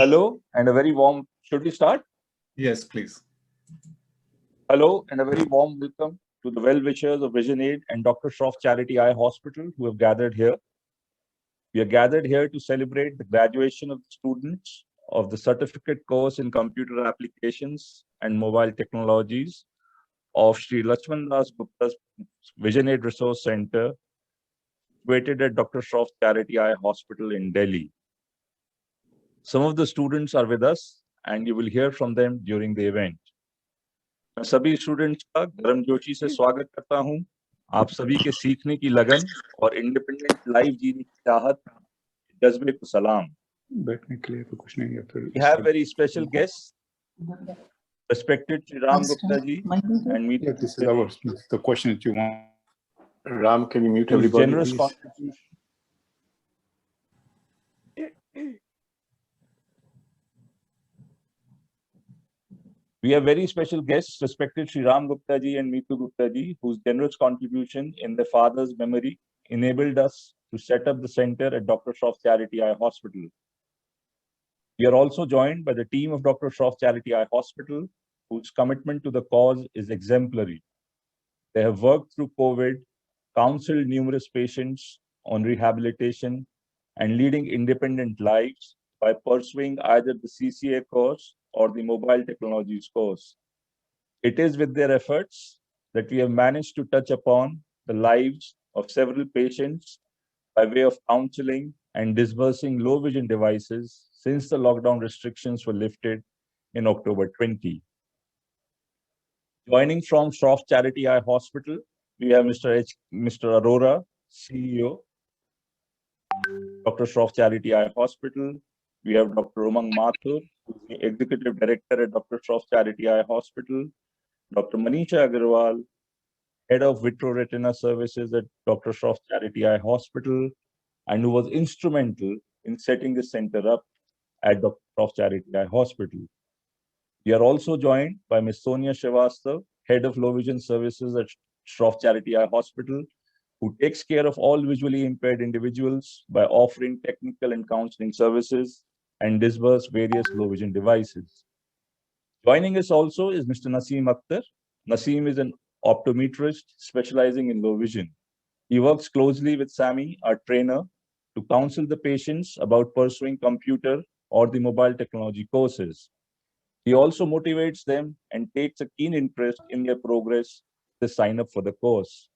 Hello and a very warm, should we start? Yes, please. Hello and a very warm welcome to the well-wishers of Vision Aid and Dr. Shroff Charity Eye Hospital who have gathered here. We are gathered here to celebrate the graduation of the students of the certificate course in computer applications and mobile technologies of Sri Lakshman Das Gupta's Vision Aid Resource Center, situated at Dr. Shroff Charity Eye Hospital in Delhi. Some of the students are with us and you will hear from them during the event. मैं सभी students का गर्मजोशी से स्वागत करता हूं। आप सभी के सीखने की लगन और इंडिपेंडेंट लाइफ जीने की चाहत, जज्बे को सलाम। बैठने के लिए तो कुछ नहीं है फिर। We have very special guests, respected Sri Ram Gupta ji and me. Yeah, this is ours. The question that you want. Ram, can you mute whose everybody, generous please? contribution. We have very special guests, respected Sri Ram Gupta ji and Meetu Gupta ji, whose generous contribution in their father's memory enabled us to set up the center at Dr. Shroff Charity Eye Hospital. We are also joined by the team of Dr. Shroff Charity Eye Hospital, whose commitment to the cause is exemplary. They have worked through COVID, counseled numerous patients on rehabilitation, and leading independent lives by pursuing either the CCA course or the mobile technologies course. It is with their efforts that we have managed to touch upon the lives of several patients by way of counseling and disbursing low vision devices since the lockdown restrictions were lifted in October 20. Joining from Shroff Charity Eye Hospital, we have Mr. Arora, CEO, Dr. Shroff Charity Eye Hospital. We have Dr. Umang Mathur, who is the Executive Director at Dr. Shroff Charity Eye Hospital. Dr. Manisha Agarwal, Head of Vitro-Retina Services at Dr. Shroff Charity Eye Hospital, and who was instrumental in setting the center up at Dr. Shroff Charity Eye Hospital. We are also joined by Ms. Sonia Srivastav, Head of Low Vision Services at Shroff Charity Eye Hospital, who takes care of all visually impaired individuals by offering technical and counseling services and disburse various low vision devices. Joining us also is Mr. Naseem Akhtar. Naseem is an optometrist specializing in low vision. He works closely with Sami, our trainer, to counsel the patients about pursuing computer or the mobile technology courses. He also motivates them and takes a keen interest in their progress to sign up for the course.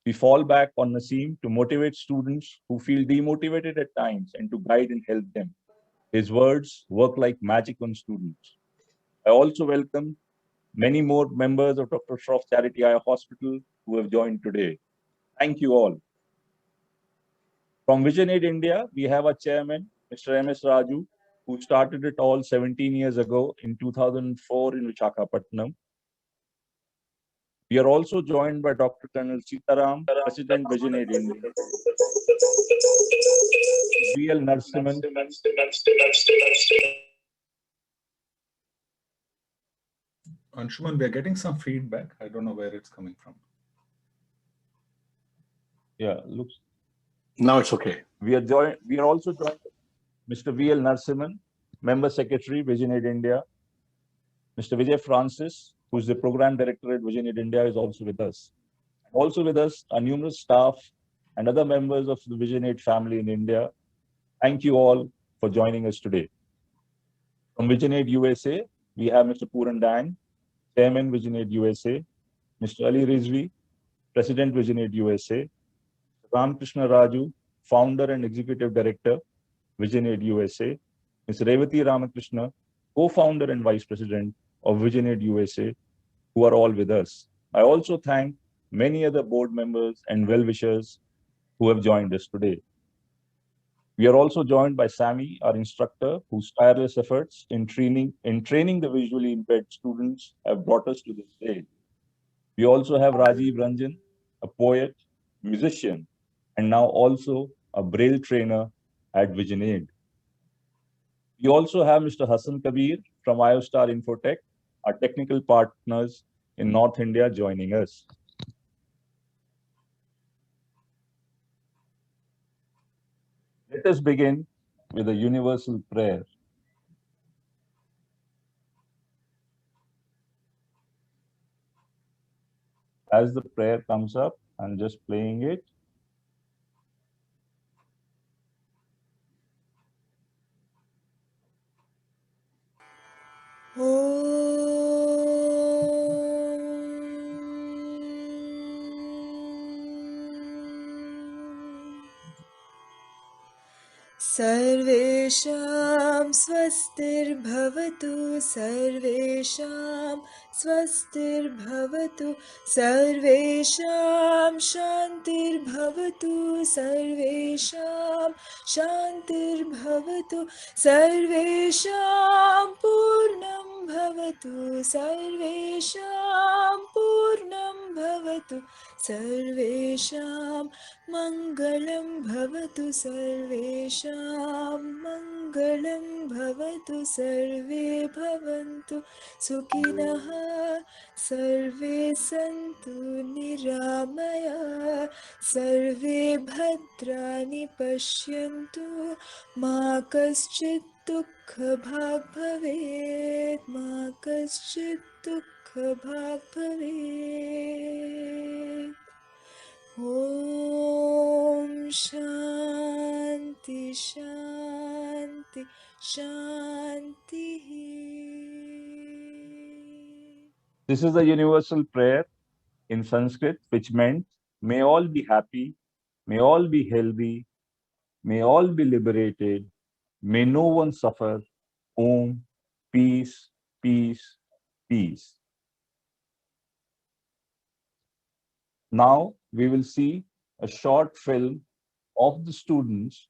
We fall back on Naseem to motivate students who feel demotivated at times and to guide and help them. His words work like magic on students. I also welcome many more members of Dr. Shroff Charity Eye Hospital who have joined today. Thank you all. From Vision Aid India, we have our chairman, Mr. M.S. Raju, who started it all 17 years ago in 2004 in Visakhapatnam. We are also joined by Dr. Colonel Sitaram, President Vision Aid India. V.L. Narasimhan. Anshuman, we are getting some feedback. I don't know where it's coming from. Yeah, looks. Now it's okay. We are also joined by Mr. V.L. Narasimhan, Member Secretary, Vision Aid India. Mr. Vijay Francis, who is the Program Director at Vision Aid India, is also with us. Also with us are numerous staff and other members of the Vision Aid family in India. Thank you all for joining us today. From Vision Aid USA, we have Mr. Pooran Dang, Chairman Vision Aid USA, Mr. Ali Rizvi, President Vision Aid USA, Ram Krishna Raju, Founder and Executive Director, Vision Aid USA, Ms. Revati Ramakrishna, Co-Founder and Vice President of Vision Aid USA, who are all with us. I also thank many other board members and well-wishers who have joined us today. We are also joined by Sami, our instructor, whose tireless efforts in training the visually impaired students have brought us to this stage. We also have Rajiv Ranjan, a poet, musician, and now also a Braille trainer at Vision Aid. We also have Mr. Hassan Kabir from IOStar Infotech, our technical partners in North India, joining us. Let us begin with a universal prayer. as the prayer comes up, I'm just playing it. सर्वेषां स्वस्तिर्भवतु सर्वेषां स्वस्तिर्भवतु सर्वेषां शान्तिर्भवतु सर्वेषां शान्तिर्भवतु सर्वेषां पूर्णं भवतु सर्वेषां पूर्णं भवतु सर्वेषां मङ्गलं भवतु सर्वेषां मङ्गलं भवतु सर्वे भवन्तु सुखिनः सर्वे सन्तु निरामयाः सर्वे भद्राणि पश्यन्तु मा कश्चित् दुःखभाग् भवेत् मा कश्चित् दुःखभाग् भवेत्। ॐ शान्ति शान्ति शान्तिः। This is the universal prayer in Sanskrit, which meant, may all be happy, may all be healthy, may all be liberated, may no one suffer. Om, peace, peace, peace. Now we will see a short film of the students.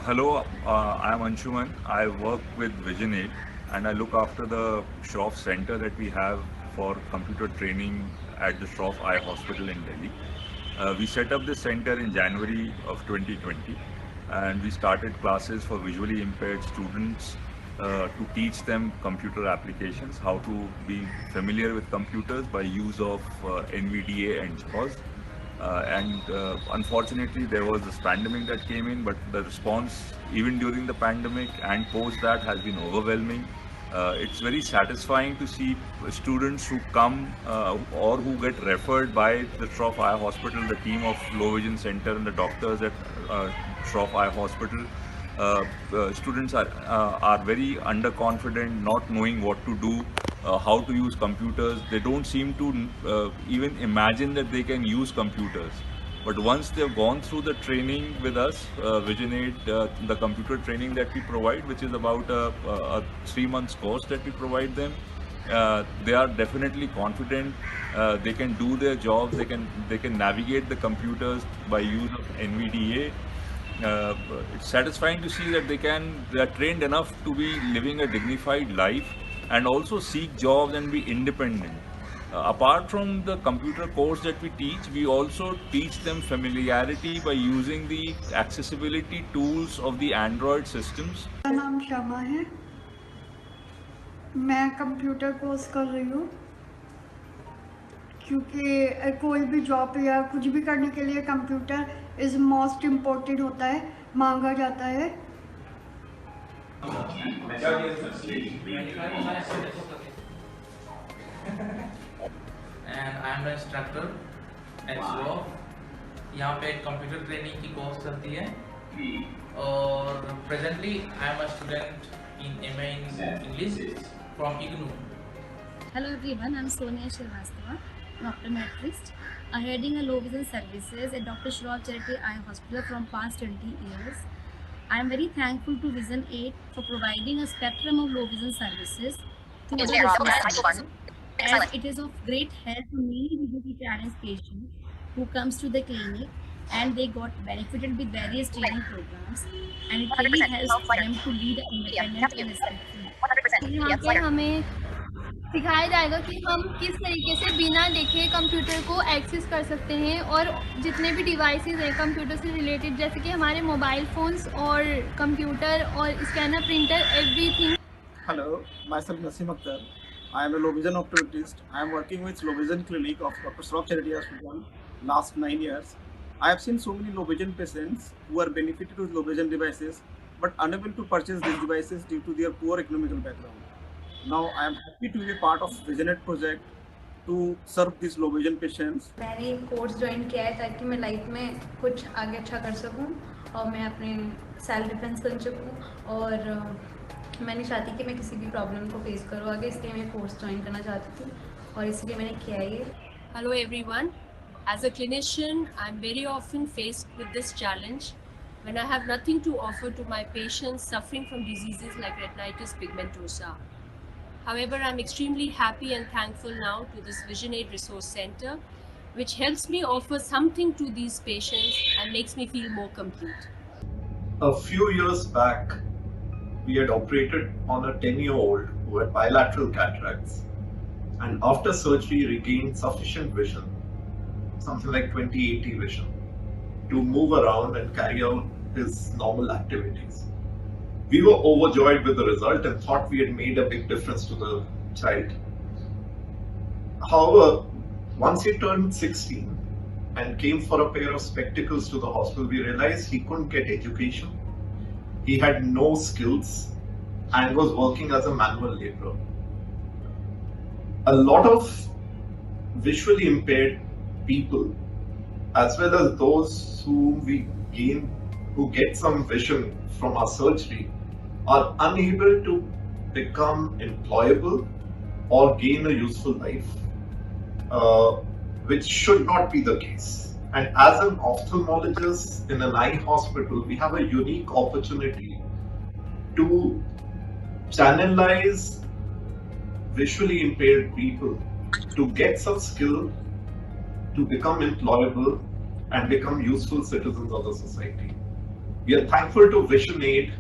Hello, I am Anshuman. I work with VisionAid and I look after the Shroff Center that we have for computer training at the Shroff Eye Hospital in Delhi. We set up this center in January of 2020 and we started classes for visually impaired students to teach them computer applications, how to be familiar with computers by use of NVDA and JAWS. Unfortunately, there was this pandemic that came in, but the response even during the pandemic and post that has been overwhelming. It's very satisfying to see students who come or who get referred by the Shroff Eye Hospital, the team of Low Vision Center and the doctors at Shroff Eye Hospital. Students are very underconfident, not knowing what to do, how to use computers. They don't seem to even imagine that they can use computers. But once they've gone through the training with us, VisionAid, the computer training that we provide, which is about a 3 months course that we provide them, they are definitely confident. They can do their jobs. They can navigate the computers by use of NVDA. It's satisfying to see that they are trained enough to be living a dignified life and also seek jobs and be independent. Apart from the computer course that we teach, we also teach them familiarity by using the accessibility tools of the Android systems. मेरा नाम श्यामा है, मैं computer course कर रही हूँ क्योंकि कोई भी जॉब या कुछ भी करने के लिए कंप्यूटर इज मोस्ट इम्पोर्टेंट होता है, मांगा जाता है। And I am the instructor at Shroff. यहाँ पे कंप्यूटर ट्रेनिंग की कोर्स चलती है और presently I am a student in MA in English from IGNOU. Hello everyone, I'm Sonia Srivastava, an optometrist, heading a low vision services at Dr. Shroff Charity Eye Hospital from past 20 years. I am very thankful to Vision 8 for providing a spectrum of low vision services to the resource center, as it is of great help to many visually challenged patients who comes to the clinic and they got benefited with various training programs, and it really helps them to lead an independent and respectful life. यहाँ पे हमें सिखाया जाएगा कि हम किस तरीके से बिना देखे कंप्यूटर को एक्सेस कर सकते हैं और जितने भी डिवाइसेस हैं कंप्यूटर से रिलेटेड, जैसे कि हमारे मोबाइल फ़ोन्स और कंप्यूटर और scanner, printer, everything. Hello, myself Nasim Akhtar. I am a low vision optometrist. I am working with low vision clinic of Dr. Shroff Charity Hospital last 9 years. I have seen so many low vision patients who are benefited with low vision devices but unable to purchase these devices due to their poor economical background. Now I am happy to be a part of VisionAid project to serve these low vision patients. मैंने एक course join किया है ताकि मैं life में कुछ आगे अच्छा कर सकूं और मैं अपने सेल्फ डिफेंस कर सकूं और मैं नहीं चाहती कि मैं किसी भी प्रॉब्लम को फेस करूं आगे, इसलिए मैं कोर्स ज्वाइन करना चाहती थी और इसलिए मैंने किया है ये. Hello everyone. As a clinician, I'm very often faced with this challenge when I have nothing to offer to my patients suffering from diseases like retinitis pigmentosa. However, I'm extremely happy and thankful now to this VisionAid Resource Center, which helps me offer something to these patients and makes me feel more complete. A few years back, we had operated on a 10-year-old who had bilateral cataracts and after surgery regained sufficient vision, something like 20/80 vision, to move around and carry out his normal activities. We were overjoyed with the result and thought we had made a big difference to the child. However, once he turned 16 and came for a pair of spectacles to the hospital, we realized he couldn't get education. He had no skills and was working as a manual laborer. A lot of visually impaired people, as well as those who get some vision from our surgery, are unable to become employable or gain a useful life, which should not be the case. And as an ophthalmologist in an eye hospital, we have a unique opportunity to channelize visually impaired people to get some skill, to become employable and become useful citizens of the society. We are thankful to VisionAid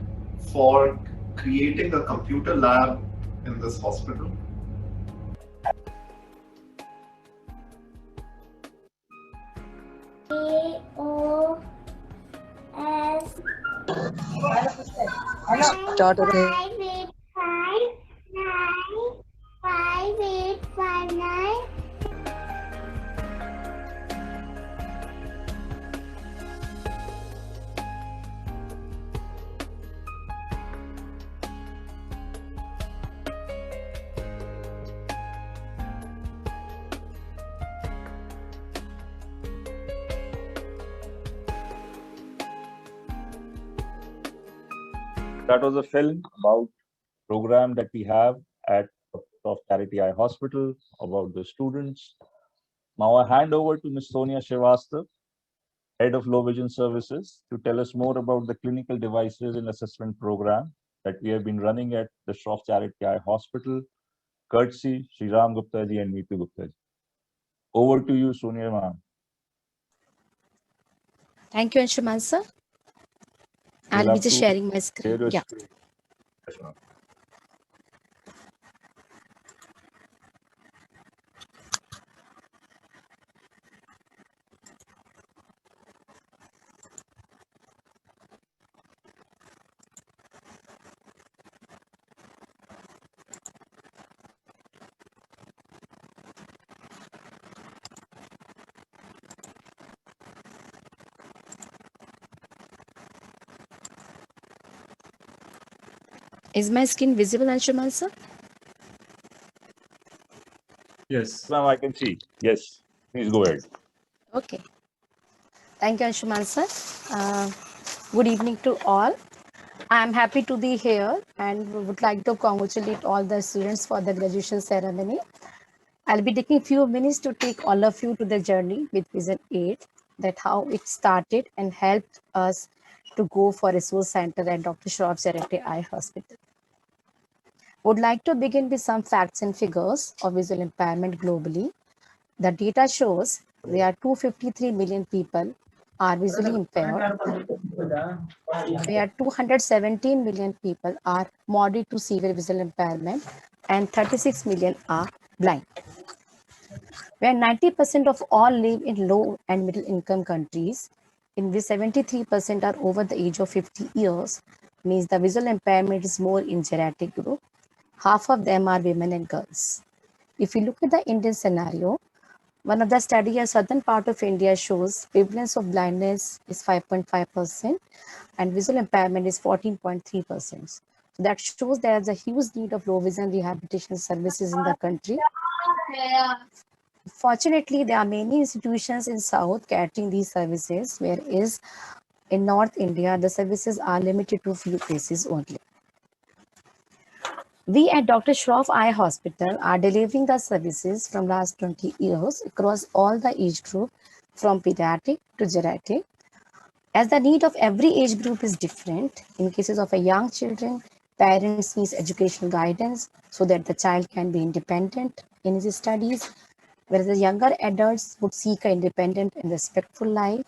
for creating a computer lab in this hospital. Start okay. 5, 8, 5, 9. That was a film about program that we have at Shroff Charity Eye Hospital about the students. Now I hand over to Ms. Sonia Srivastava, Head of Low Vision Services, to tell us more about the clinical devices and assessment program that we have been running at the Shroff Charity Eye Hospital, courtesy Shri Ram Gupta ji and Neetu Gupta ji. Over to you, Sonia ma'am. Thank you, Anshuman sir. I'll be just sharing my screen. Yeah. Yes, ma'am. Is my screen visible, Anshuman sir? Yes. Ma'am, I can see. Yes. Please go ahead. Okay. Thank you, Anshuman sir. Good evening to all. I am happy to be here and would like to congratulate all the students for the graduation ceremony. I'll be taking a few minutes to take all of you to the journey with Vision 8, that how it started and helped us to go for resource center at Dr. Shroff Charity Eye Hospital. Would like to begin with some facts and figures of visual impairment globally. The data shows there are 253 million people are visually impaired. Where 217 million people are moderate to severe visual impairment and 36 million are blind. Where 90% of all live in low and middle income countries, in which 73% are over the age of 50 years, means the visual impairment is more in geriatric group. Half of them are women and girls. If you look at the Indian scenario, one of the studies in southern part of India shows prevalence of blindness is 5.5% and visual impairment is 14.3%. So that shows there is a huge need of low vision rehabilitation services in the country. Fortunately, there are many institutions in South catering these services, whereas in North India, the services are limited to few places only. We at Dr. Shroff Eye Hospital are delivering the services from last 20 years across all the age group, from pediatric to geriatric. As the need of every age group is different, in cases of a young children, parents need educational guidance so that the child can be independent in his studies, whereas the younger adults would seek an independent and respectful life.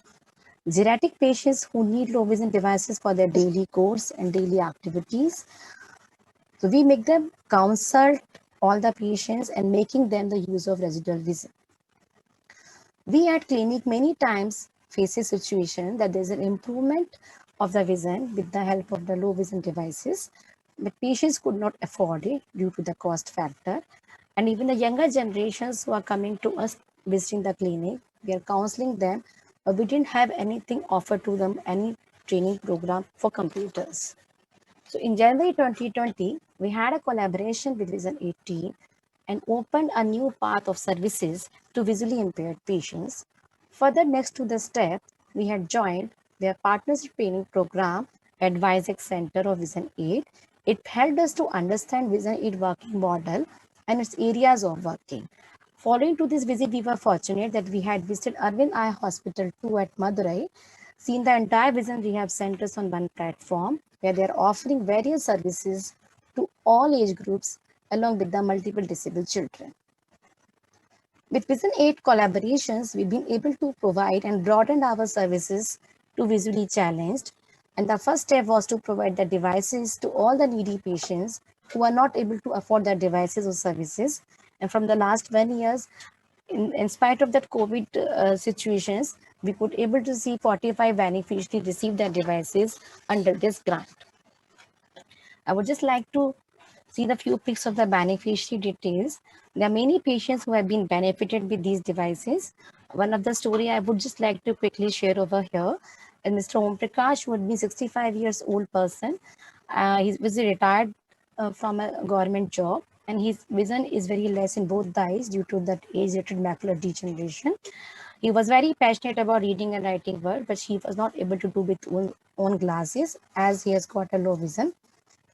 Geriatric patients who need low vision devices for their daily course and daily activities. So we make them consult all the patients and making them the use of residual vision. We at clinic many times face a situation that there's an improvement of the vision with the help of the low vision devices, but patients could not afford it due to the cost factor. And even the younger generations who are coming to us visiting the clinic, we are counseling them, but we didn't have anything offered to them, any training program for computers. So in January 2020, we had a collaboration with Vision 18 and opened a new path of services to visually impaired patients. Further, next to the step, we had joined their partnership training program at Vizag Center of Vision 8. It helped us to understand Vision 8 working model and its areas of working. Following to this visit, we were fortunate that we had visited Arvind Eye Hospital 2 at Madurai, seen the entire vision rehab centers on one platform, where they are offering various services to all age groups along with the multiple disabled children. With Vision 8 collaborations, we've been able to provide and broaden our services to visually challenged. And the first step was to provide the devices to all the needy patients who are not able to afford their devices or services. And from the last 1 year, in spite of that COVID situations, we could able to see 45 beneficiaries receive their devices under this grant. I would just like to see the few pics of the beneficiary details. There are many patients who have been benefited with these devices. One of the story I would just like to quickly share over here. And Mr. Om Prakash would be 65 years old person. He was retired from a government job, and his vision is very less in both the eyes due to that age-related macular degeneration. He was very passionate about reading and writing word, but he was not able to do with own glasses as he has got a low vision.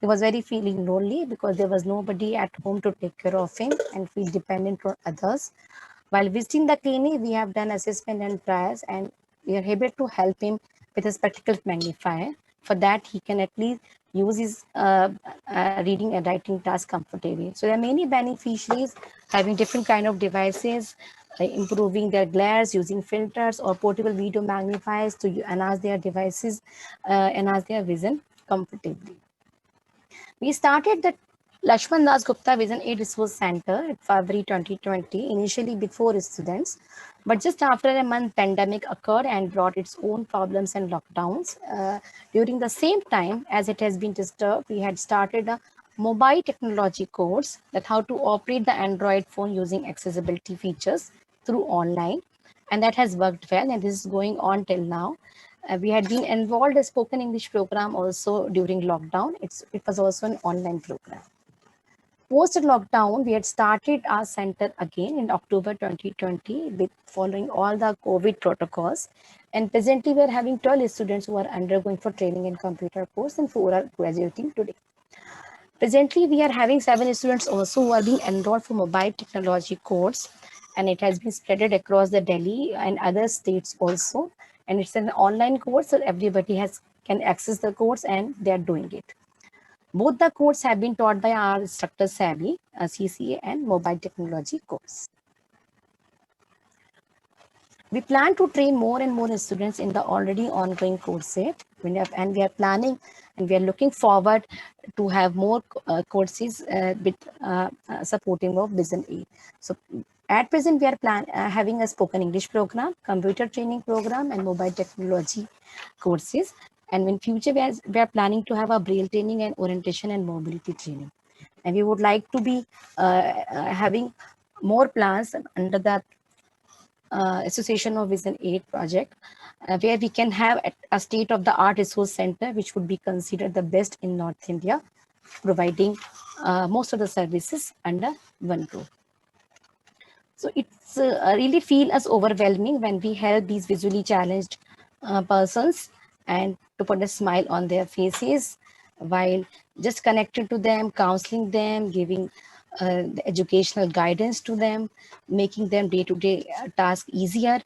He was very feeling lonely because there was nobody at home to take care of him and feel dependent on others. While visiting the clinic, we have done assessment and trials, and we are able to help him with a spectacles magnifier. For that, he can at least use his reading and writing task comfortably. So there are many beneficiaries having different kind of devices, improving their glares, using filters or portable video magnifiers to enhance their devices, enhance their vision comfortably. We started the Lakshman Das Gupta Vision 8 Resource Center in February 2020, initially with 4 students. But just after a month, pandemic occurred and brought its own problems and lockdowns. During the same time, as it has been disturbed, we had started a mobile technology course that how to operate the Android phone using accessibility features through online. And that has worked well, and this is going on till now. We had been involved in a spoken English program also during lockdown. It was also an online program. Post lockdown, we had started our center again in October 2020 with following all the COVID protocols. And presently, we are having 12 students who are undergoing for training in computer course and 4 are graduating today. Presently, we are having 7 students also who are being enrolled for mobile technology course, and it has been spread across the Delhi and other states also. And it's an online course, so everybody can access the course and they are doing it. Both the courses have been taught by our instructor Savvy, a CCA and mobile technology course. We plan to train more and more students in the already ongoing course set, and we are planning and we are looking forward to have more courses with supporting of Vision 8. So at present, we are having a spoken English program, computer training program, and mobile technology courses. And in future, we are planning to have a braille training and orientation and mobility training. And we would like to be having more plans under the Association of Vision 8 project, where we can have a state-of-the-art resource center, which would be considered the best in North India, providing most of the services under one roof. So it's really feel as overwhelming when we help these visually challenged persons and to put a smile on their faces while just connecting to them, counseling them, giving the educational guidance to them, making them day-to-day task easier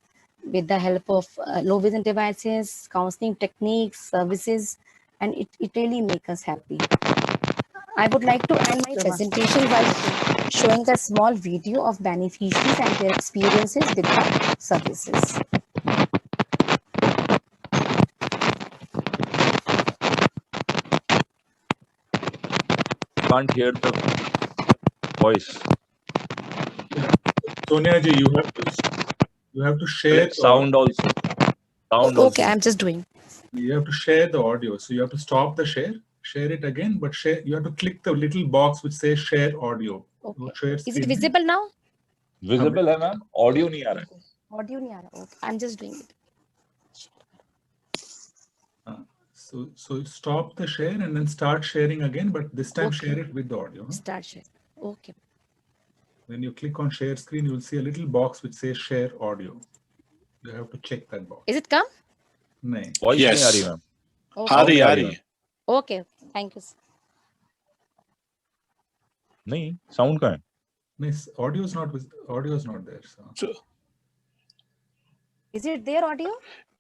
with the help of low vision devices, counseling techniques, services, and it really makes us happy. I would like to end my presentation by showing a small video of beneficiaries and their experiences with the services. Can't hear the voice. Sonia ji, you have to share sound also. Sound okay, I'm just doing. You have to share the audio, so you have to stop the share it again, but you have to click the little box which says share audio. Okay. Share Is it visible now? Visible है ma'am, audio नहीं आ रहा है. Audio नहीं आ रहा. Okay, I'm just doing it. So stop the share and then start sharing again, but this time share it with the audio. Start share. Okay. When you click on share screen, you will see a little box which says share audio. You have to check that box. Is it come? No. Voice Yes. नहीं आ रही ma'am. Okay. आ रही है. Okay. Thank you. नहीं, sound कहाँ है? Audio is not there. So. Is it there audio?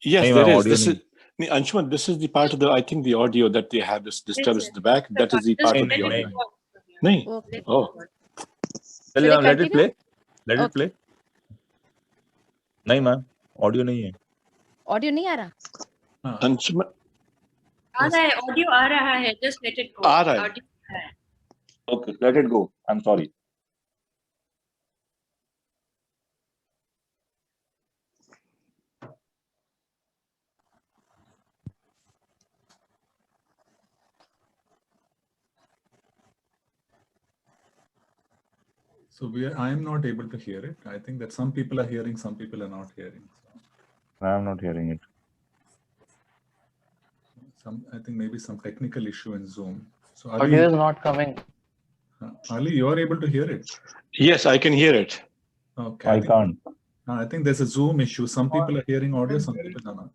Yes, नहीं, there is. audio This नहीं. is Anshuman, this is the part of I think the audio that they have this disturbance in the back. That is the part of the audio. नहीं. Okay. Oh. चलिए let it play. Let it Okay. play. नहीं ma'am, audio नहीं है. Audio नहीं आ रहा? Anshuman, आ रहा है, audio आ रहा है, just let it go. आ रहा है. Audio है. Okay, let it go. I'm sorry. So I am not able to hear it. I think that some people are hearing, some people are not hearing. So. I'm not hearing it. I think maybe some technical issue in Zoom. So Audio is not coming. Ali, you are able to hear it? yes, I can hear it. Okay. I can't. I think there's a Zoom issue. Some people are hearing audio, some people are not.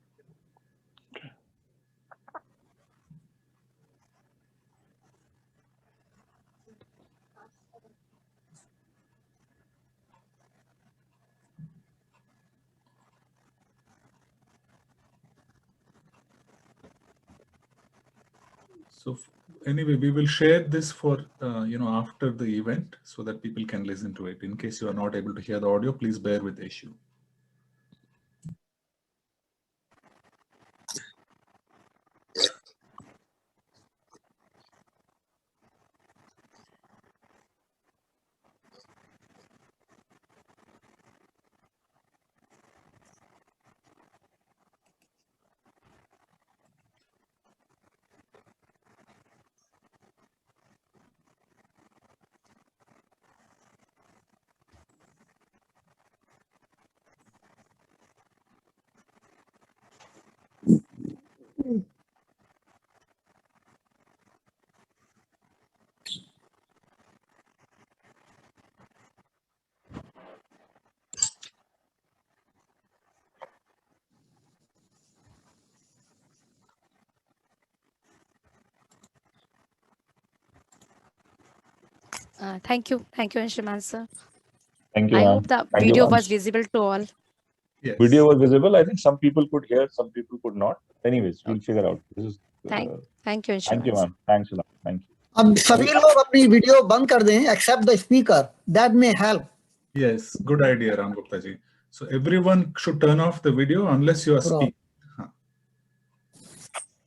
So anyway, we will share this for, after the event so that people can listen to it. In case you are not able to hear the audio, please bear with the issue. Thank you, Anshuman sir. Thank you, I ma'am. hope the Thank you, video ma'am. was visible to all. Yes. Video was visible. I think some people could hear, some people could not. Anyways, we'll figure out. This is. Thank you, Thank you, Anshuman sir. ma'am. Thanks a lot. Thank you. अब सभी लोग अपनी video बंद कर दें except the speaker. That may help. Yes, good idea, Ram Gupta ji. So everyone should turn off the video unless you are speaking.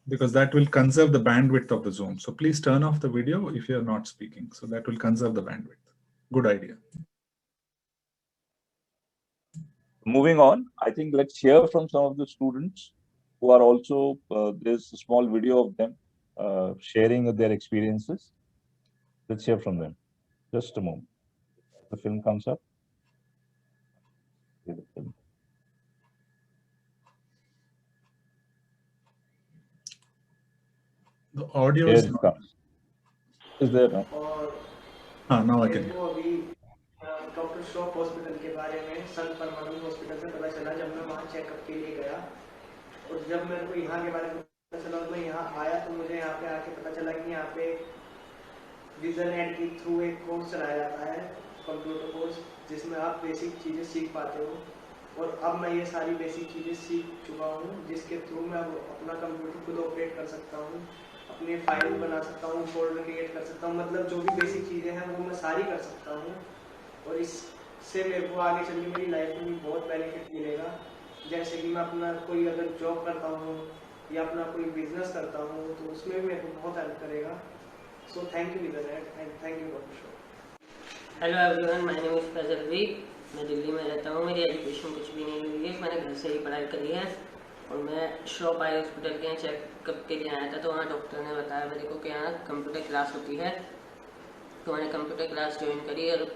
Because that will conserve the bandwidth of the Zoom. So please turn off the video if you are not speaking. So that will conserve the bandwidth. Good idea. Moving on, I think let's hear from some of the students who are also, there's a small video of them sharing their experiences. Let's hear from them. Just a moment. The film comes up. The audio Here is it not. comes. Is there now? Now I can hear. Doctor Shroff hospital के बारे में संत परमानंद hospital से पता चला जब मैं वहाँ checkup के लिए गया, और जब मेरे को यहाँ के बारे में पता चला और मैं यहाँ आया तो मुझे यहाँ पे आके पता चला कि यहाँ पे विजन एड के थ्रू एक कोर्स चलाया जाता है, कंप्यूटर कोर्स, जिसमें आप बेसिक चीज़ें सीख पाते हो। और अब मैं ये सारी बेसिक चीज़ें सीख चुका हूँ, जिसके थ्रू मैं अब अपना कंप्यूटर खुद ऑपरेट कर सकता हूँ, अपने फाइल बना सकता हूँ, फोल्डर क्रिएट कर सकता हूँ, मतलब जो भी बेसिक चीज़ें हैं वो मैं सारी कर सकता हूँ। और इससे मेरे को आगे चल के मेरी लाइफ में भी बहुत बेनिफिट मिलेगा। जैसे कि मैं अपना कोई अगर जॉब करता हूँ या अपना कोई बिजनेस करता हूँ तो उसमें भी मेरे को बहुत हेल्प करेगा। सो थैंक यू विदर एंड थैंक यू डॉक्टर शो। Hello everyone, my name is Faizal V. मैं दिल्ली में रहता हूँ। मेरी एजुकेशन कुछ भी नहीं हुई है, मैंने घर से ही पढ़ाई करी है। और मैं श्रॉफ आई हॉस्पिटल के चेकअप के लिए आया था, तो वहाँ डॉक्टर ने बताया मेरे को कि यहाँ कंप्यूटर क्लास होती है, तो मैंने कंप्यूटर क्लास ज्वाइन करी और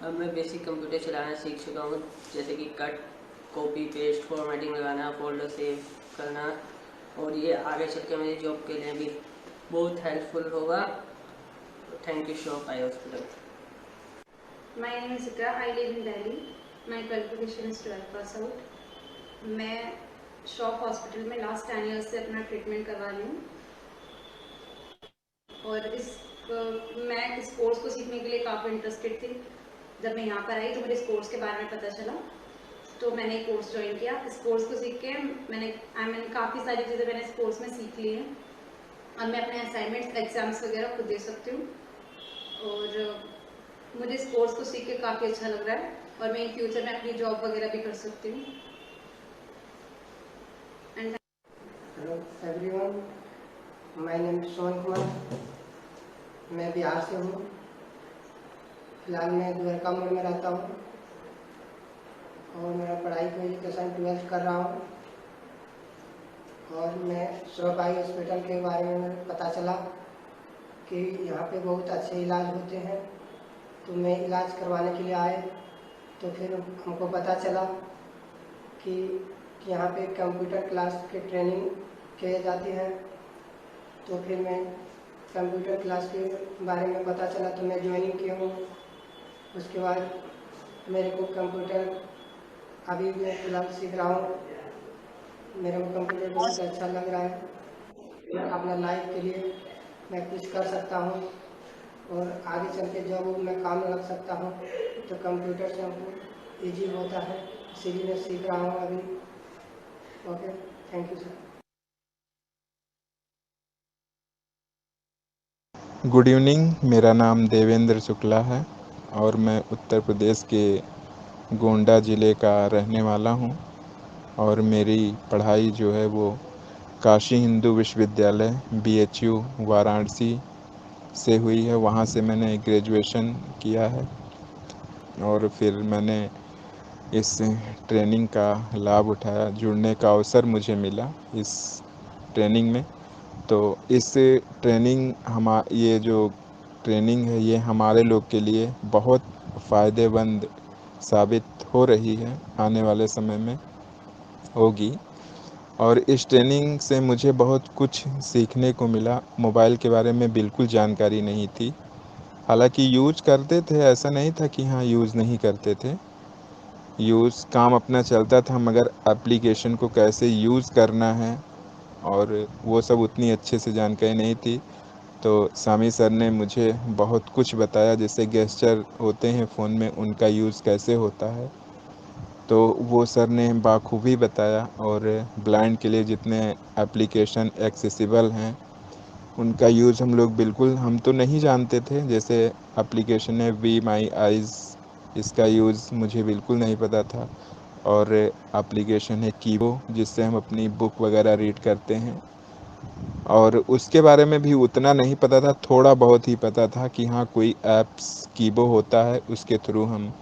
अब मैं बेसिक कंप्यूटर चलाना सीख चुका हूँ, जैसे कि कट, कॉपी पेस्ट, फॉर्मेटिंग लगाना, फोल्डर सेव करना, और ये आगे चल के मेरी जॉब के लिए भी बहुत हेल्पफुल होगा। Thank you Shroff eye hospital. My name is Ikra. I live in Delhi. My qualification is 12 pass out. मैं श्रॉफ हॉस्पिटल में लास्ट 10 years से अपना ट्रीटमेंट करवा रही हूँ, और मैं इस कोर्स को सीखने के लिए काफ़ी इंटरेस्टेड थी। जब मैं यहाँ पर आई तो मुझे इस कोर्स के बारे में पता चला, तो मैंने एक कोर्स ज्वाइन किया। इस कोर्स को सीख के मैंने काफ़ी सारी चीज़ें मैंने इस कोर्स में सीख ली हैं। अब मैं अपने असाइनमेंट्स, एग्जाम्स वगैरह खुद दे सकती हूँ, और मुझे इस कोर्स को सीख के काफ़ी अच्छा लग रहा है, और मैं इन फ्यूचर में अपनी जॉब वगैरह भी कर सकती हूँ। Hello everyone, my name is Sohan Kumar. मैं बिहार से हूँ। फिलहाल मैं द्वारका मोड़ में रहता हूँ, और मेरा पढ़ाई को एजुकेशन 12th कर रहा हूँ। और मैं श्रॉफ आई हॉस्पिटल के बारे में मुझे पता चला कि यहाँ पे बहुत अच्छे इलाज होते हैं, तो मैं इलाज करवाने के लिए आए, तो फिर हमको पता चला कि यहाँ पे कंप्यूटर क्लास की ट्रेनिंग की जाती है। तो फिर मैं कंप्यूटर क्लास के बारे में पता चला तो मैं ज्वाइनिंग किया हूँ। उसके बाद मेरे को कंप्यूटर अभी मैं फिलहाल सीख रहा हूँ, मेरे को कंप्यूटर बहुत अच्छा लग रहा है। अपना लाइफ के लिए मैं कुछ कर सकता हूँ, और आगे चल के जब मैं काम लग सकता हूँ, तो कंप्यूटर से हमको ईजी होता है, इसीलिए मैं सीख रहा हूँ अभी। Okay, thank you sir. Good evening, मेरा नाम देवेंद्र शुक्ला है और मैं उत्तर प्रदेश के गोंडा ज़िले का रहने वाला हूं, और मेरी पढ़ाई जो है वो काशी हिंदू विश्वविद्यालय BHU वाराणसी से हुई है। वहां से मैंने ग्रेजुएशन किया है, और फिर मैंने इस ट्रेनिंग का लाभ उठाया, जुड़ने का अवसर मुझे मिला इस ट्रेनिंग में। तो इस ट्रेनिंग ये जो ट्रेनिंग है ये हमारे लोग के लिए बहुत फ़ायदेमंद साबित हो रही है, आने वाले समय में होगी। और इस ट्रेनिंग से मुझे बहुत कुछ सीखने को मिला। मोबाइल के बारे में बिल्कुल जानकारी नहीं थी, हालांकि यूज़ करते थे, ऐसा नहीं था कि हाँ यूज़ नहीं करते थे, यूज़ काम अपना चलता था, मगर एप्लीकेशन को कैसे यूज़ करना है और वो सब उतनी अच्छे से जानकारी नहीं थी। तो सामी सर ने मुझे बहुत कुछ बताया, जैसे गेस्चर होते हैं फ़ोन में उनका यूज़ कैसे होता है, तो वो सर ने बाखूबी बताया। और ब्लाइंड के लिए जितने एप्लीकेशन एक्सेसिबल हैं उनका यूज़ हम लोग बिल्कुल, हम तो नहीं जानते थे। जैसे एप्लीकेशन है वी माई आइज़, इसका यूज़ मुझे बिल्कुल नहीं पता था। और एप्लीकेशन है कीबो, जिससे हम अपनी बुक वगैरह रीड करते हैं, और उसके बारे में भी उतना नहीं पता था, थोड़ा बहुत ही पता था कि हाँ कोई ऐप्स कीबो होता है, उसके थ्रू हम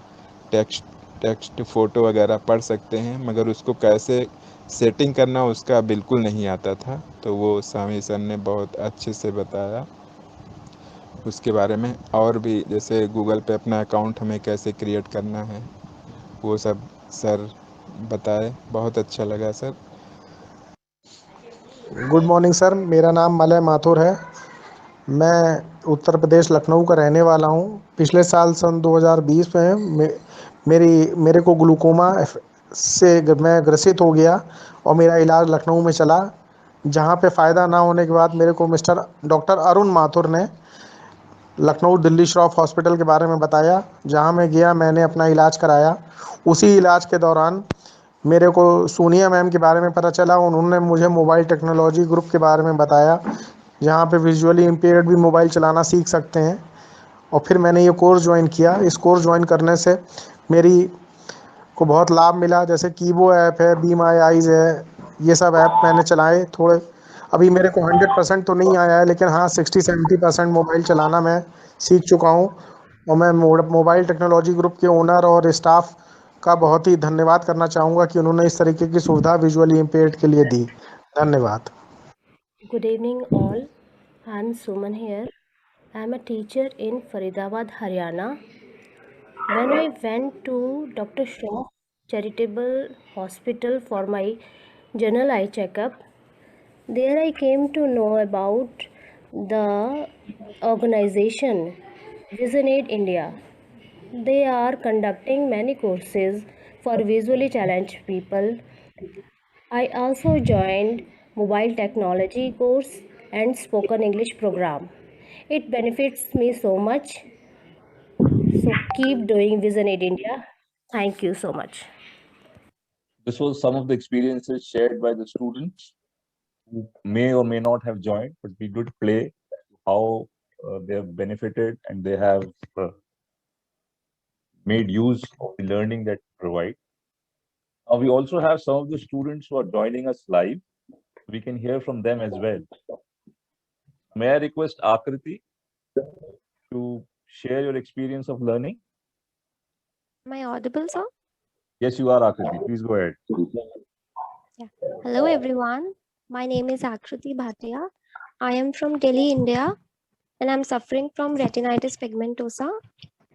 टेक्स्ट फ़ोटो वगैरह पढ़ सकते हैं, मगर उसको कैसे सेटिंग करना उसका बिल्कुल नहीं आता था। तो वो सामी सर ने बहुत अच्छे से बताया उसके बारे में। और भी जैसे गूगल पे अपना अकाउंट हमें कैसे क्रिएट करना है वो सब सर बताए, बहुत अच्छा लगा सर। गुड मॉर्निंग सर, मेरा नाम मलय माथुर है। मैं उत्तर प्रदेश लखनऊ का रहने वाला हूँ। पिछले साल सन 2020 में मेरे को ग्लूकोमा से मैं ग्रसित हो गया और मेरा इलाज लखनऊ में चला, जहाँ पे फ़ायदा ना होने के बाद मेरे को डॉक्टर अरुण माथुर ने लखनऊ दिल्ली श्रॉफ हॉस्पिटल के बारे में बताया, जहाँ मैं गया, मैंने अपना इलाज कराया। उसी इलाज के दौरान मेरे को सोनिया मैम के बारे में पता चला। उन्होंने मुझे मोबाइल टेक्नोलॉजी ग्रुप के बारे में बताया, जहाँ पे विजुअली इम्पेयर्ड भी मोबाइल चलाना सीख सकते हैं। और फिर मैंने ये कोर्स ज्वाइन किया। इस कोर्स ज्वाइन करने से मेरी को बहुत लाभ मिला। जैसे कीबो ऐप है, बी माई आइज़ है, ये सब ऐप मैंने चलाए। थोड़े अभी मेरे को 100% तो नहीं आया है, लेकिन हाँ 60-70% मोबाइल चलाना मैं सीख चुका हूँ। और मैं मोबाइल टेक्नोलॉजी ग्रुप के ओनर और स्टाफ का बहुत ही धन्यवाद करना चाहूँगा कि उन्होंने इस तरीके की सुविधा विजुअली इम्पेयर्ड के लिए दी। धन्यवाद। Good evening all. I am Suman here. I am a teacher in Faridabad, Haryana. When I went to Dr. Shroff Charitable Hospital for my general eye checkup, there I came to know about the organization Vision Aid India. They are conducting many courses for visually challenged people. I also joined mobile technology course and spoken English program. It benefits me so much. So keep doing Vision Aid India. Thank you so much. This was some of the experiences shared by the students who may or may not have joined, but we did play how they have benefited and they have made use of the learning that we provide. We also have some of the students who are joining us live. We can hear from them as well. May I request Akriti to share your experience of learning? Am I audible, sir? Yes, you are, Akriti. Please go ahead. Yeah. Hello, everyone. My name is Akriti Bhatia. I am from Delhi, India, and I'm suffering from retinitis pigmentosa,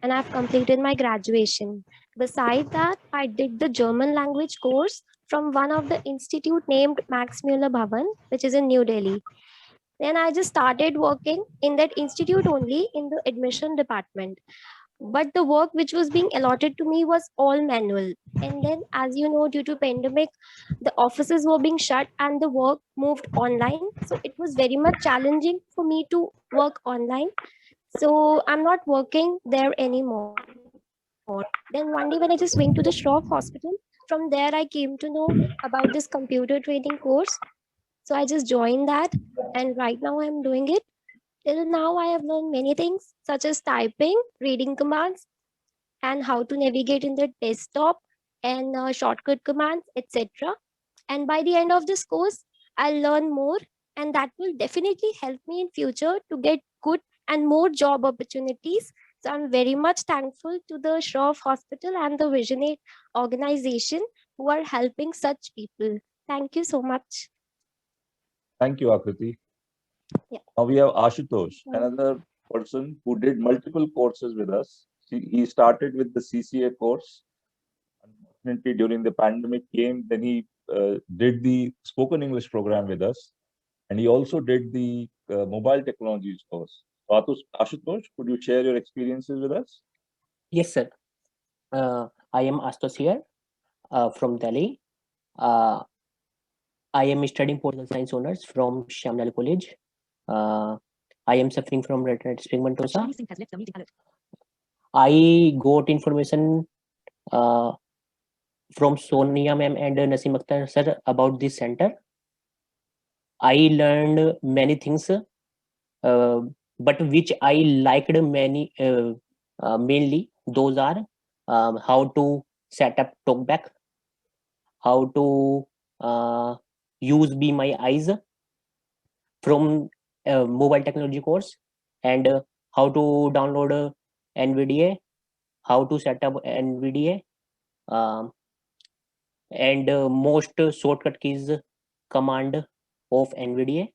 and I've completed my graduation. Besides that, I did the German language course from one of the institute named Max Muller Bhavan, which is in New Delhi. Then I just started working in that institute only in the admission department. But the work which was being allotted to me was all manual. And then, as you know, due to pandemic, the offices were being shut and the work moved online. So it was very much challenging for me to work online. So I'm not working there anymore. Then one day when I just went to the Shroff Hospital, from there I came to know about this computer training course. So I just joined that, and right now I'm doing it. Till now I have learned many things such as typing, reading commands, and how to navigate in the desktop and shortcut commands, etc. And by the end of this course, I'll learn more, and that will definitely help me in future to get good and more job opportunities. So I'm very much thankful to the Shroff Hospital and the Vision Aid organization who are helping such people. Thank you so much. Thank you, Akriti. Yeah. Now we have Ashutosh, another person who did multiple courses with us. He started with the CCA course. Unfortunately, during the pandemic came, then he did the spoken English program with us. And he also did the mobile technologies course. Ashutosh, could you share your experiences with us? Yes, sir. I am Ashutosh here from Delhi. I am studying political science honors from Shyam Lal College. I am suffering from retinitis pigmentosa. I got information from Sonia ma'am and Naseem Akhtar sir about this center. I learned many things, but which I liked mainly those are how to set up talkback, how to use Be My Eyes from mobile technology course, and how to download NVDA, how to set up NVDA, and most shortcut keys command of NVDA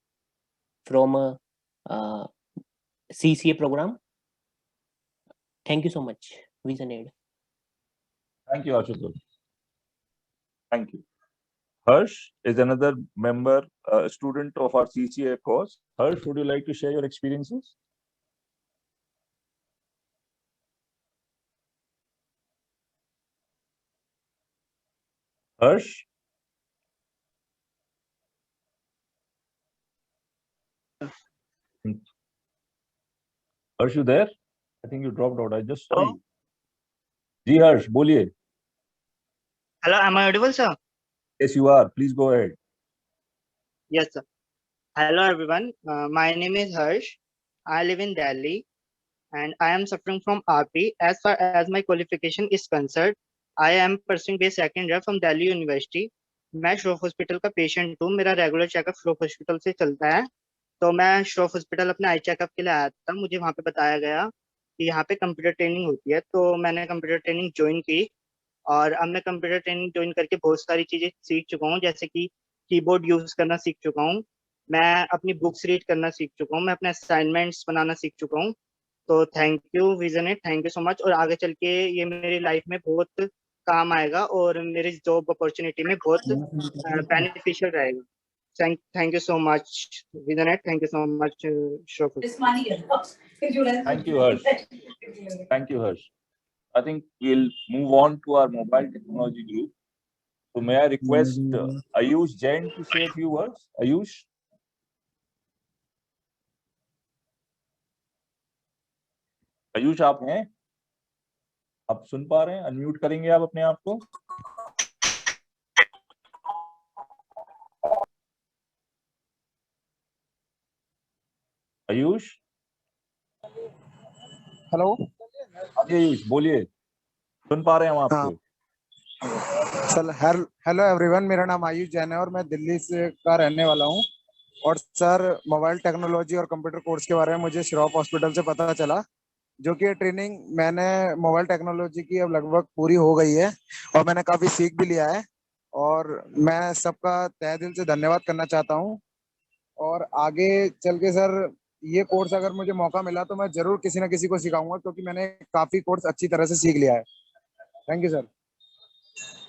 from CCA program. Thank you so much, VisionAid. Thank you, Ashutosh. Thank you. Harsh is another member, student of our CCA course. Harsh, would you like to share your experiences? Harsh? Harsh, you there? I think you dropped out. I just saw you. Ji Harsh, boliye. Hello, am I audible, sir? Yes, you are. Please go ahead. Yes, sir. Hello, everyone. My name is Harsh. I live in Delhi, and I am suffering from RP. As far as my qualification is concerned, I am pursuing base second year from Delhi University. मैं Shroff hospital का patient हूँ. मेरा regular checkup Shroff hospital से चलता है. तो मैं Shroff hospital अपने आई चेकअप के लिए आया था. मुझे वहाँ पे बताया गया कि यहाँ पे कंप्यूटर ट्रेनिंग होती है. तो मैंने कंप्यूटर ट्रेनिंग ज्वाइन की और अब मैं कंप्यूटर ट्रेनिंग ज्वाइन करके बहुत सारी चीजें सीख चुका हूँ, जैसे कि कीबोर्ड यूज करना सीख चुका हूँ, मैं अपनी बुक्स रीड करना सीख चुका हूँ, मैं अपने असाइनमेंट्स बनाना सीख चुका हूँ. तो thank you VisionAid, thank you so much. और आगे चल के ये मेरी लाइफ में बहुत काम आएगा और मेरी जॉब अपॉर्चुनिटी में बहुत बेनिफिशियल रहेगा. Thank you so much, VisionAid. Thank you so much, Shofik. Thank you, Harsh. Thank you, Harsh. I think we'll move on to our mobile technology group. So may I request Ayush Jain to say a few words? Ayush? Ayush आप हैं? आप सुन पा रहे हैं? Unmute करेंगे आप अपने आप को? आयुष? हेलो आयुष बोलिए, सुन पा रहे हैं हम आपको. सर हेलो एवरीवन, मेरा नाम आयुष जैन है और मैं दिल्ली से का रहने वाला हूं. और सर मोबाइल टेक्नोलॉजी और कंप्यूटर कोर्स के बारे में मुझे श्रॉफ हॉस्पिटल से पता चला, जो कि ट्रेनिंग मैंने मोबाइल टेक्नोलॉजी की अब लगभग पूरी हो गई है और मैंने काफ़ी सीख भी लिया है. और मैं सबका तहे दिल से धन्यवाद करना चाहता हूं. और आगे चल के सर ये कोर्स अगर मुझे मौका मिला तो मैं ज़रूर किसी न किसी को सिखाऊंगा, क्योंकि मैंने काफ़ी कोर्स अच्छी तरह से सीख लिया है. Thank you sir.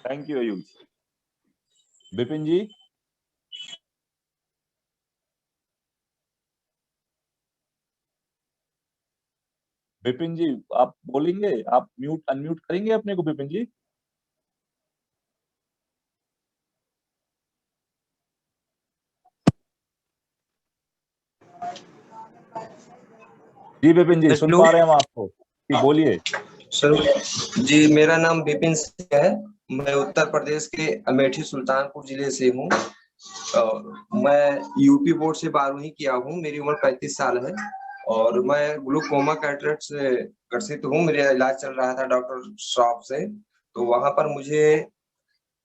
Thank you Ayush. Vipin ji? Vipin ji आप बोलेंगे? आप अनम्यूट करेंगे अपने को विपिन जी? जी विपिन जी सुन पा रहे हैं हम आपको. जी बोलिए. सर जी, मेरा नाम विपिन सिंह है. मैं उत्तर प्रदेश के अमेठी सुल्तानपुर जिले से हूँ. मैं यूपी बोर्ड से 12वीं किया हूँ. मेरी उम्र 35 साल है और मैं ग्लूकोमा कैटरेक्ट से ग्रसित हूँ. मेरा इलाज चल रहा था डॉक्टर श्रॉफ से. तो वहां पर मुझे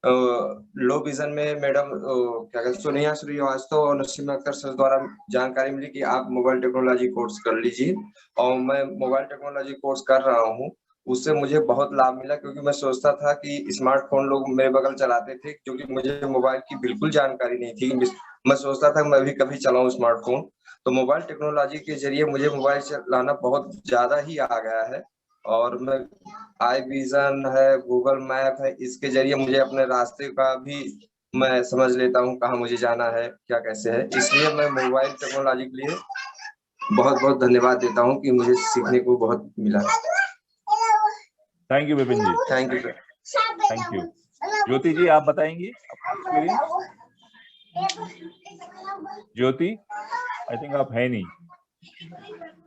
लो विजन में मैडम क्या कहते सोनिया श्रीवास्तव और नसीम अख्तर सर द्वारा जानकारी मिली कि आप मोबाइल टेक्नोलॉजी कोर्स कर लीजिए. और मैं मोबाइल टेक्नोलॉजी कोर्स कर रहा हूँ. उससे मुझे बहुत लाभ मिला, क्योंकि मैं सोचता था कि स्मार्टफोन लोग मेरे बगल चलाते थे, क्योंकि मुझे मोबाइल की बिल्कुल जानकारी नहीं थी. मैं सोचता था मैं भी कभी चलाऊं स्मार्टफोन. तो मोबाइल टेक्नोलॉजी के जरिए मुझे मोबाइल चलाना बहुत ज्यादा ही आ गया है. और मैं आई विजन है, गूगल मैप है, इसके जरिए मुझे अपने रास्ते का भी मैं समझ लेता हूँ कहाँ मुझे जाना है, क्या कैसे है. इसलिए मैं मोबाइल टेक्नोलॉजी के लिए बहुत बहुत धन्यवाद देता हूँ कि मुझे सीखने को बहुत मिला. Thank you Vipin ji. Thank you sir. Thank you. Jyoti ji आप बताएंगी अपना एक्सपीरियंस? ज्योति आई थिंक आप है नहीं.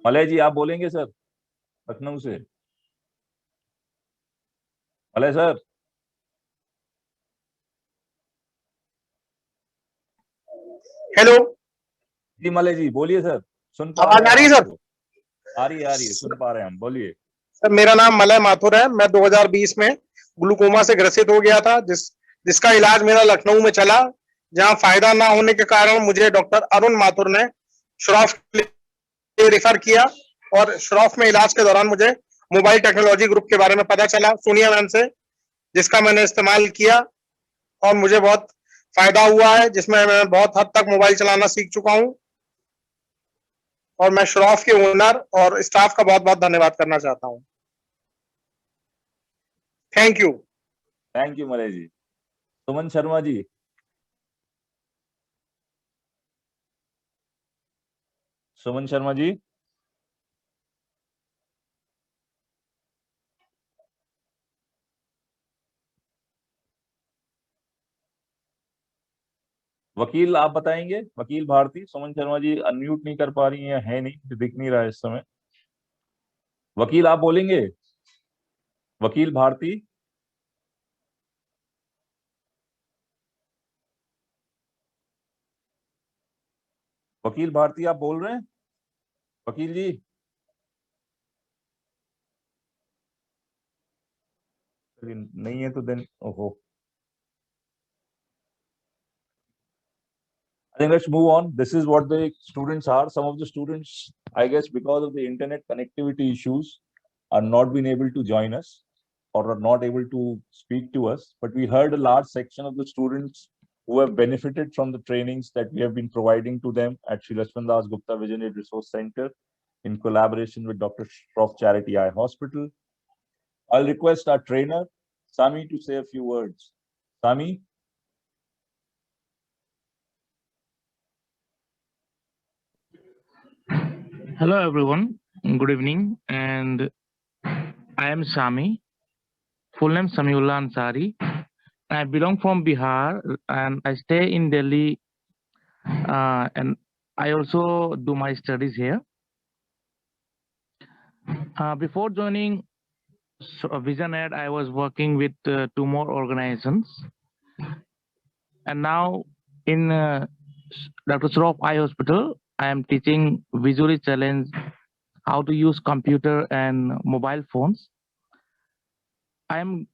मलय जी आप बोलेंगे सर, लखनऊ से। Malay sir. हेलो जी मलय जी बोलिए सर, सुन पा आवाज रहे आ रही हैं है सर? आपको। आ रही है, सुन पा रहे हैं हम, बोलिए। सर मेरा नाम मलय माथुर है। मैं 2020 में ग्लूकोमा से ग्रसित हो गया था, जिसका इलाज मेरा लखनऊ में चला, जहां फायदा ना होने के कारण मुझे डॉक्टर अरुण माथुर ने श्रॉफ के लिए रेफर किया, और श्रॉफ में इलाज के दौरान मुझे मोबाइल टेक्नोलॉजी ग्रुप के बारे में पता चला सोनिया मैम से, जिसका मैंने इस्तेमाल किया और मुझे बहुत फायदा हुआ है, जिसमें मैं बहुत हद तक मोबाइल चलाना सीख चुका हूं। और मैं श्रॉफ के ओनर और स्टाफ का बहुत बहुत धन्यवाद करना चाहता हूं। Thank you. Thank you Malay ji. Suman Sharma ji. Suman Sharma ji. Vakil आप बताएंगे, वकील भारती। सुमन शर्मा जी अनम्यूट नहीं कर पा रही हैं, है नहीं, दिख नहीं रहा है इस समय। वकील आप बोलेंगे, वकील भारती। वकील भारती आप बोल रहे हैं वकील जी? नहीं है तो देन ओहो। I think let's move on. This is what the students are. Some of the students, I guess, because of the internet connectivity issues, are not being able to join us or are not able to speak to us. But we heard a large section of the students who have benefited from the trainings that we have been providing to them at Shri Lakshman Das Gupta Vision Aid Resource Center in collaboration with Dr. Shroff Charity Eye Hospital. I'll request our trainer, Sami, to say a few words. Sami? Hello everyone, good evening, and I am Sami, full name Samiullah Ansari. I belong from Bihar and I stay in Delhi, and I also do my studies here. Before joining Vision Aid, I was working with two more organizations, and now in Dr. Shroff Eye Hospital, I am teaching visually challenged how to use computer and mobile phones. I am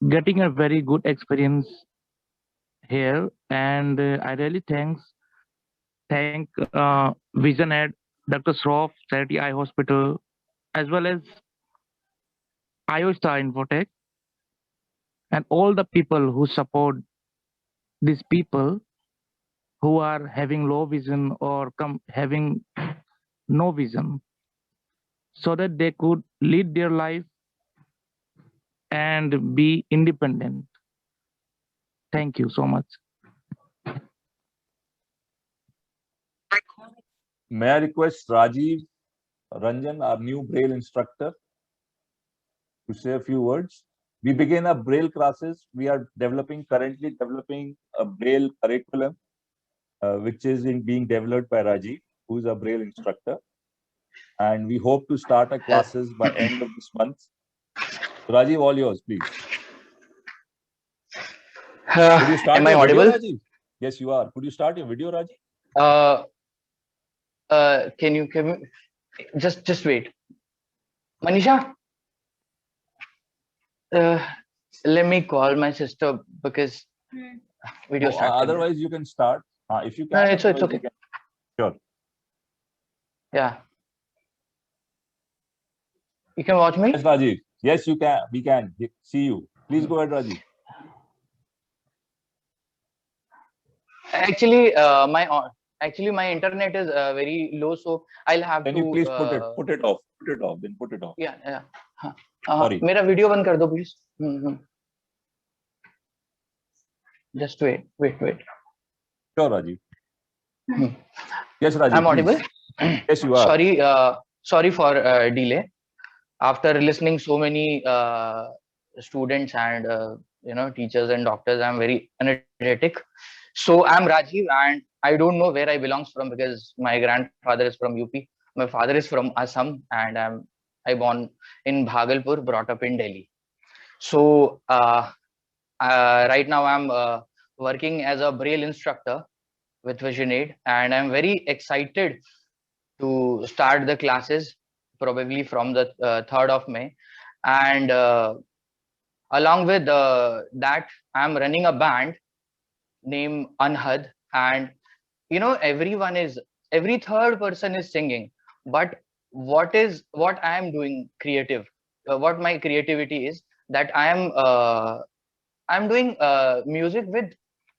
getting a very good experience here, and I really thank Vision Aid, Dr. Shroff Charity Eye Hospital, as well as IOStar Infotech, and all the people who support these people who are having low vision or having no vision, so that they could lead their life and be independent. Thank you so much. May I request Rajiv Ranjan, our new Braille instructor, to say a few words. We begin our Braille classes. We are currently developing a Braille curriculum, which is being developed by Rajiv, who is a Braille instructor. And we hope to start our classes by end of this month. So Rajiv, all yours, please. Could you start am I your audible? video, Rajiv? Yes, you are. Could you start your video, Rajiv? Can you just wait, Manisha? Let me call my sister because video started. Otherwise, you can start. If you can, No, it's okay. You can. Sure. Yeah. You can watch me? Yes, Rajiv. Yes, you can. We can see you. Please go ahead, Rajiv. Actually, my internet is very low, so I'll have to. Can you please put it off? Put it off. Then put it off. Yeah. Sorry. मेरा video बंद कर दो please. Just wait. Sure, Rajiv. Yes, Rajiv. I'm audible. Yes, you are. Sorry for delay. After listening so many students and teachers and doctors, I'm very energetic. So I'm Rajiv, and I don't know where I belongs from because my grandfather is from UP, my father is from Assam, and I born in Bhagalpur, brought up in Delhi. So right now I'm working as a Braille instructor with Vision Aid, and I'm very excited to start the classes probably from the 3rd of May. And along with that, I'm running a band named Anhad, and you know, every third person is singing, but what I am doing creative, what my creativity is, that I'm doing music with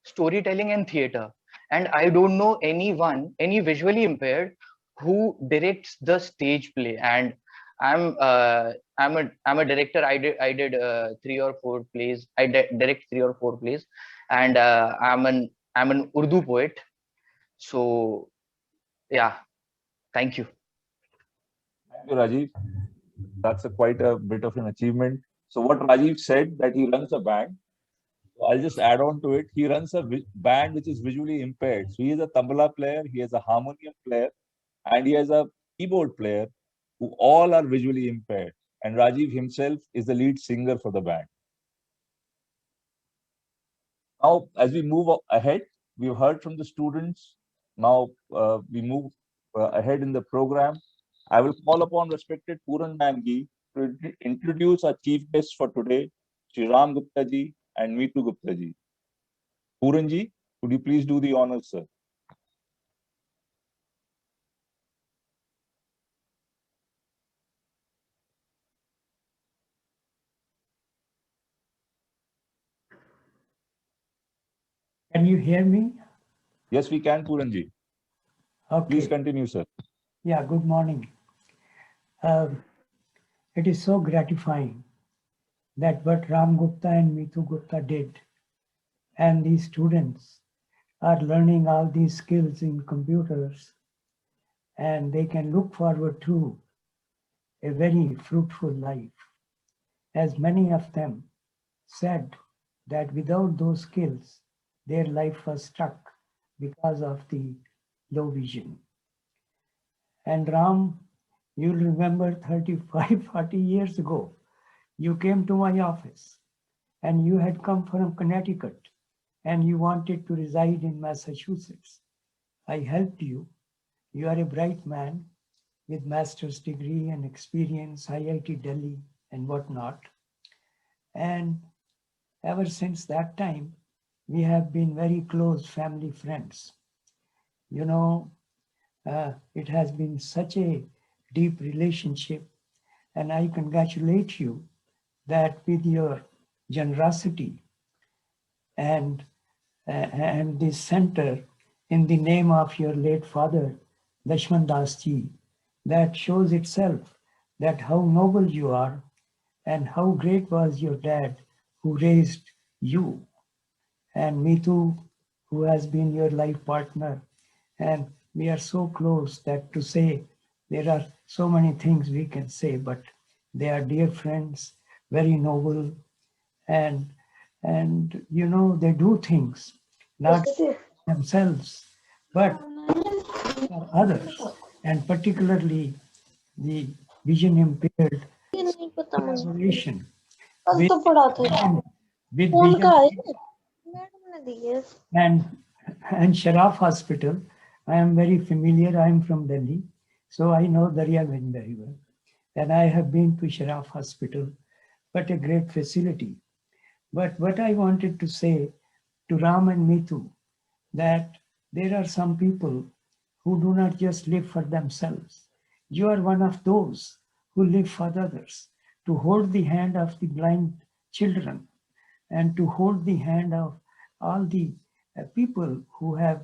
storytelling and theater, and I don't know any visually impaired who directs the stage play. And I'm a director. I did 3 or 4 plays. I direct 3 or 4 plays, and I'm an Urdu poet. So yeah, thank you. Thank you, Rajiv. That's quite a bit of an achievement. So what Rajiv said, that he runs a band, so I'll just add on to it. He runs a band which is visually impaired. So he is a tabla player, he is a harmonium player, and he has a keyboard player, who all are visually impaired. And Rajiv himself is the lead singer for the band. Now, as we move ahead, we've heard from the students. Now we move ahead in the program. I will call upon respected Puran Mangi to introduce our chief guests for today, Shri Ram Gupta ji and Meetu Gupta ji. Puran ji, could you please do the honors, sir? Can you hear me? Yes, we can, Puran ji. Okay. Please continue, sir. Yeah, good morning. It is so gratifying that what Ram Gupta and Meetu Gupta did, and these students are learning all these skills in computers, and they can look forward to a very fruitful life. As many of them said that without those skills, their life was stuck because of the low vision. And Ram, you'll remember 35, 40 years ago, you came to my office and you had come from Connecticut and you wanted to reside in Massachusetts. I helped you. You are a bright man with master's degree and experience, IIT Delhi and whatnot. And ever since that time, we have been very close family friends. You know, it has been such a deep relationship, and I congratulate you that with your generosity and this center in the name of your late father, Lakshman Das ji, that shows itself that how noble you are and how great was your dad who raised you, and Meetu, who has been your life partner. And we are so close that to say there are so many things we can say, but they are dear friends, very noble, and you know, they do things not themselves, but for others, and particularly the vision impaired collaboration with and Sharaf Hospital. I am very familiar. I am from Delhi, so I know Daryaganj very well. And I have been to Sharaf Hospital, but a great facility. But what I wanted to say to Ram and Meetu, that there are some people who do not just live for themselves. You are one of those who live for others, to hold the hand of the blind children and to hold the hand of all the people who have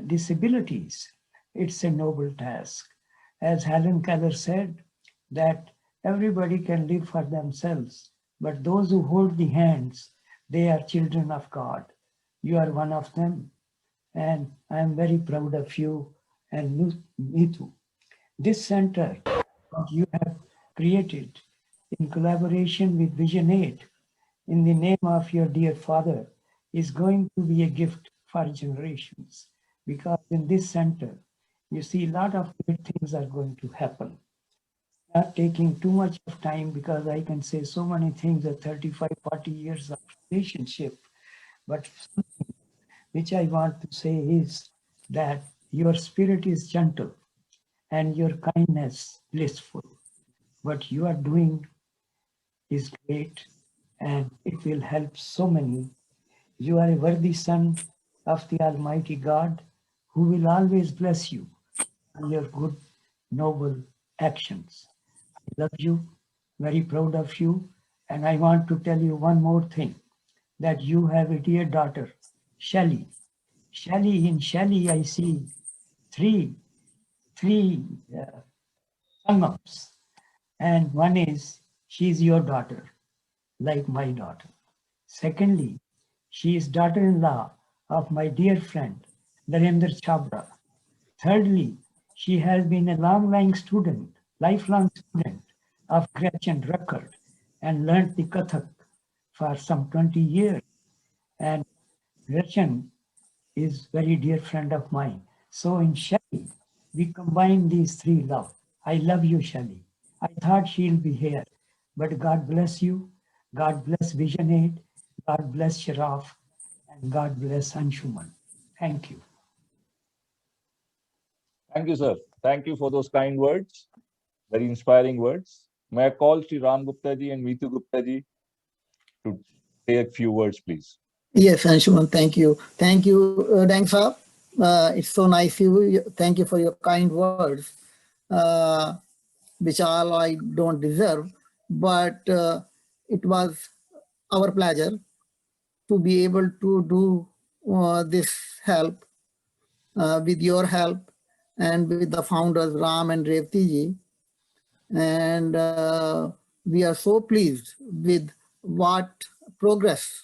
disabilities. It's a noble task. As Helen Keller said, that everybody can live for themselves, but those who hold the hands, they are children of God. You are one of them, and I am very proud of you and Meetu. This center that you have created in collaboration with Vision Aid in the name of your dear father is going to be a gift for generations, because in this center you see a lot of great things are going to happen. Not taking too much of time because I can say so many things at 35, 40 years of relationship. But something which I want to say is that your spirit is gentle and your kindness blissful. What you are doing is great and it will help so many. You are a worthy son of the Almighty God who will always bless you for your good, noble actions. I love you, very proud of you. And I want to tell you one more thing, that you have a dear daughter, Shelley. In Shelley, I see three sangams. And one is, she's your daughter, like my daughter. Secondly, she is daughter-in-law of my dear friend, Narendra Chabra. Thirdly, she has been a lifelong student of Gretchen Ruckert and learned the Kathak for some 20 years. And Gretchen is very dear friend of mine. So in Shelley, we combine these three love. I love you, Shelley. I thought she'll be here, but God bless you. God bless Vision Aid. God bless Sharaf. And God bless Anshuman. Thank you. Thank you, sir. Thank you for those kind words, very inspiring words. May I call Sri Ram Gupta ji and Meetu Gupta ji to say a few words, please. Yes, Anshuman, thank you. Thank you, Dang Saab. It's so nice you. Thank you for your kind words, which all I don't deserve. But it was our pleasure to be able to do this help with your help and with the founders Ram and Revati ji. And we are so pleased with what progress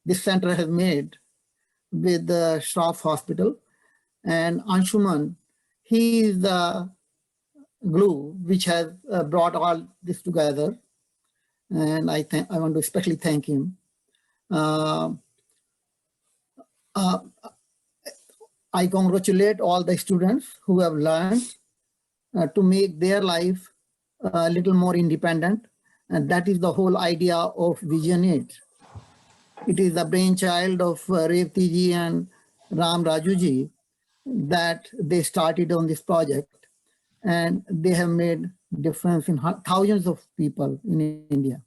this center has made with the Shroff Hospital. And Anshuman, he is the glue which has brought all this together. And I want to especially thank him. I congratulate all the students who have learned to make their life a little more independent. And that is the whole idea of Vision Aid. It is the brainchild of Revati ji and Ram Raju ji that they started on this project. And they have made difference in thousands of people in India,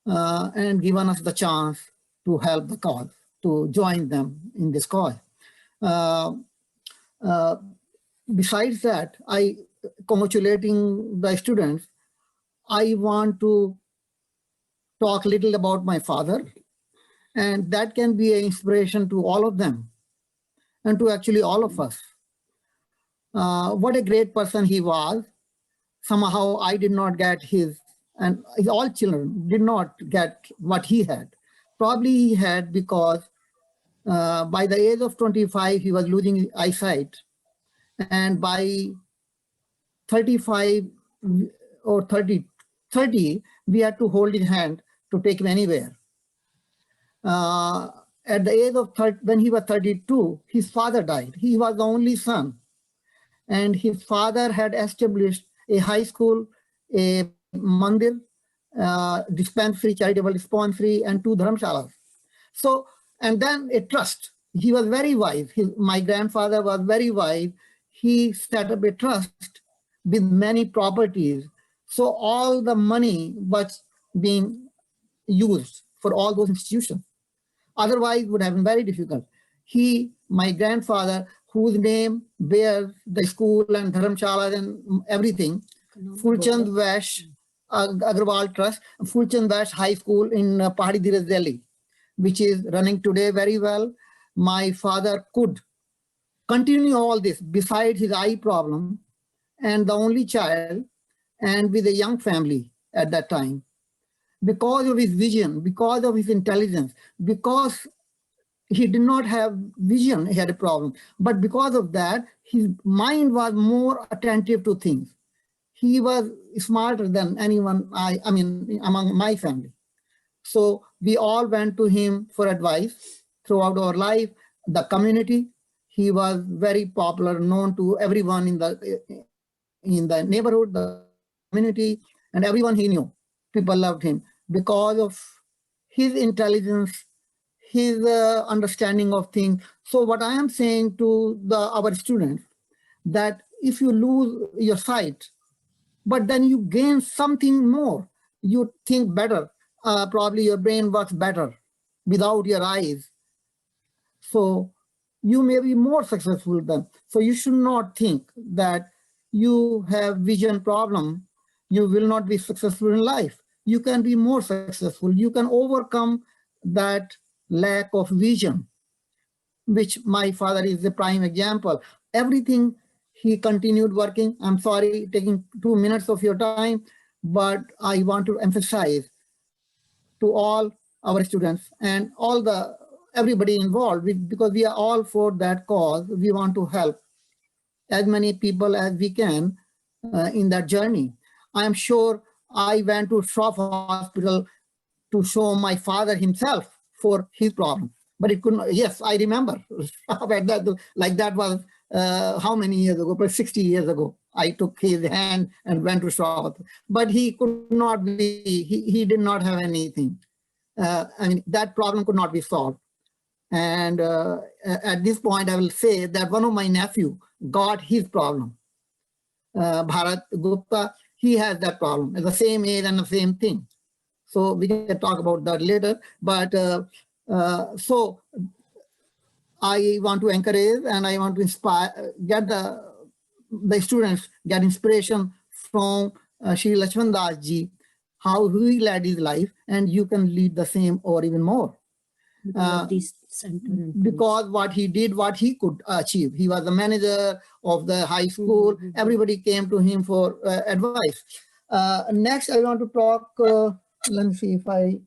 and given us the chance to help the cause, to join them in this cause. Besides that, congratulating the students, I want to talk a little about my father, and that can be an inspiration to all of them and to actually all of us. What a great person he was. Somehow I did not get his, and all children did not get what he had. Probably he had because by the age of 25, he was losing eyesight. And by 35 or 30, we had to hold his hand to take him anywhere. At the age of when he was 32, his father died. He was the only son. And his father had established a high school, a mandir, dispensary, charitable dispensary, and 2 dharamshalas. So, and then a trust. He was very wise. My grandfather was very wise. He set up a trust with many properties. So all the money was being used for all those institutions. Otherwise, it would have been very difficult. My grandfather, whose name bears the school and dharamshala and everything, Fulchand Vash Agarwal Trust, Fulchand Vash High School in Pahadi Dhiraj, Delhi, which is running today very well. My father could continue all this besides his eye problem, and the only child, and with a young family at that time. Because of his vision, because of his intelligence, because he did not have vision, he had a problem. But because of that, his mind was more attentive to things. He was smarter than anyone, I mean, among my family. So we all went to him for advice throughout our life, the community. He was very popular, known to everyone in the neighborhood, the community, and everyone he knew. People loved him because of his intelligence, his understanding of things. So what I am saying to our students, that if you lose your sight, but then you gain something more, you think better, probably your brain works better without your eyes. So you may be more successful then. So you should not think that you have vision problem, you will not be successful in life. You can be more successful. You can overcome that lack of vision, which my father is the prime example. Everything he continued working. I'm sorry, taking 2 minutes of your time, but I want to emphasize to all our students and everybody involved, because we are all for that cause. We want to help as many people as we can in that journey. I am sure I went to Shroff Hospital to show my father himself for his problem, but it couldn't. Yes, I remember. Like that was how many years ago? But 60 years ago, I took his hand and went to Shroff, but he could not be. He did not have anything. I mean, that problem could not be solved. And at this point, I will say that one of my nephew got his problem. Bharat Gupta, he has that problem at the same age and the same thing. So we can talk about that later. But so I want to encourage and I want to inspire, get the students get inspiration from Shri Lakshman Das ji, how he led his life, and you can lead the same or even more. Because what he did, what he could achieve. He was the manager of the high school. Everybody came to him for advice. Next, I want to talk, let me see if I,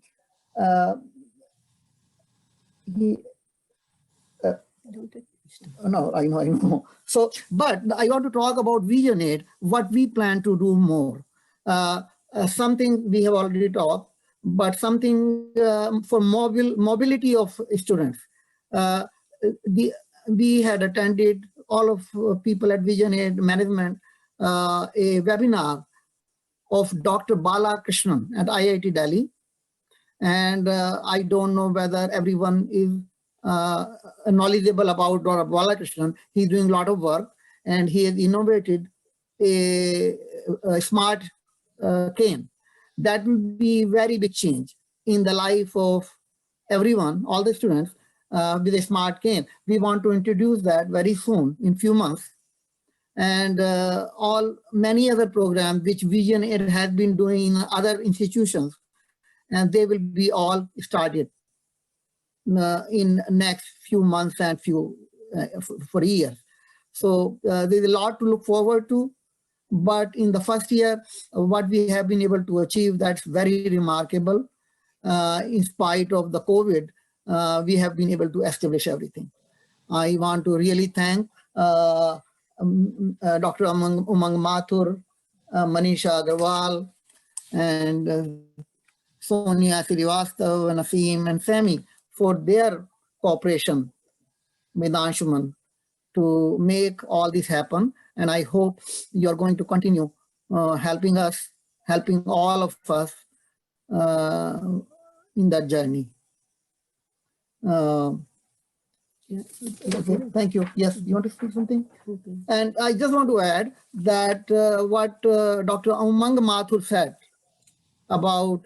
no, I know. So, but I want to talk about Vision Aid, what we plan to do more. Something we have already talked, but something for mobility of students. We had attended, all of people at Vision Aid Management, a webinar of Dr. Bala Krishnan at IIT Delhi. And I don't know whether everyone is knowledgeable about Dr. Bala Krishnan. He's doing a lot of work, and he has innovated a smart cane. That will be very big change in the life of everyone, all the students, with a smart cane. We want to introduce that very soon, in few months. And many other programs which Vision Aid has been doing in other institutions, and they will be all started in next few months and for years. So there's a lot to look forward to. But in the first year, what we have been able to achieve, that's very remarkable. In spite of the COVID, we have been able to establish everything. I want to really thank Dr. Umang Mathur, Manisha Agarwal, and Sonia Srivastava, Naseem, and Sami for their cooperation with Anshuman to make all this happen. And I hope you're going to continue helping us, helping all of us in that journey. Okay, thank you. Yes, you want to speak something? Okay. And I just want to add that what Dr. Umang Mathur said about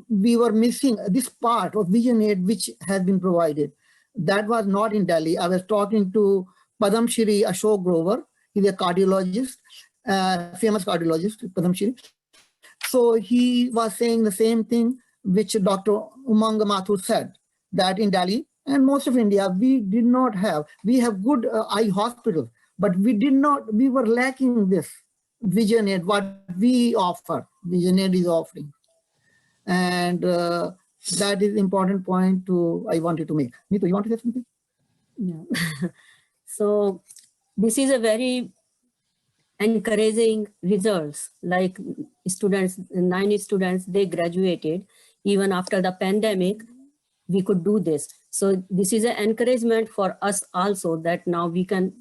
we were missing this part of Vision Aid which has been provided. That was not in Delhi. I was talking to Padam Shri Ashok Grover. He's a cardiologist, famous cardiologist, Padam Shri. So he was saying the same thing which Dr. Umang Mathur said, that in Delhi and most of India, we did not have. We have good eye hospitals, but we were lacking this Vision Aid, what we offer, Vision Aid is offering. And that is important point I wanted to make. Neetu, you want to say something? Yeah. So this is a very encouraging results. Like students, 9 students, they graduated even after the pandemic. we could do this. So this is an encouragement for us also, that now we can,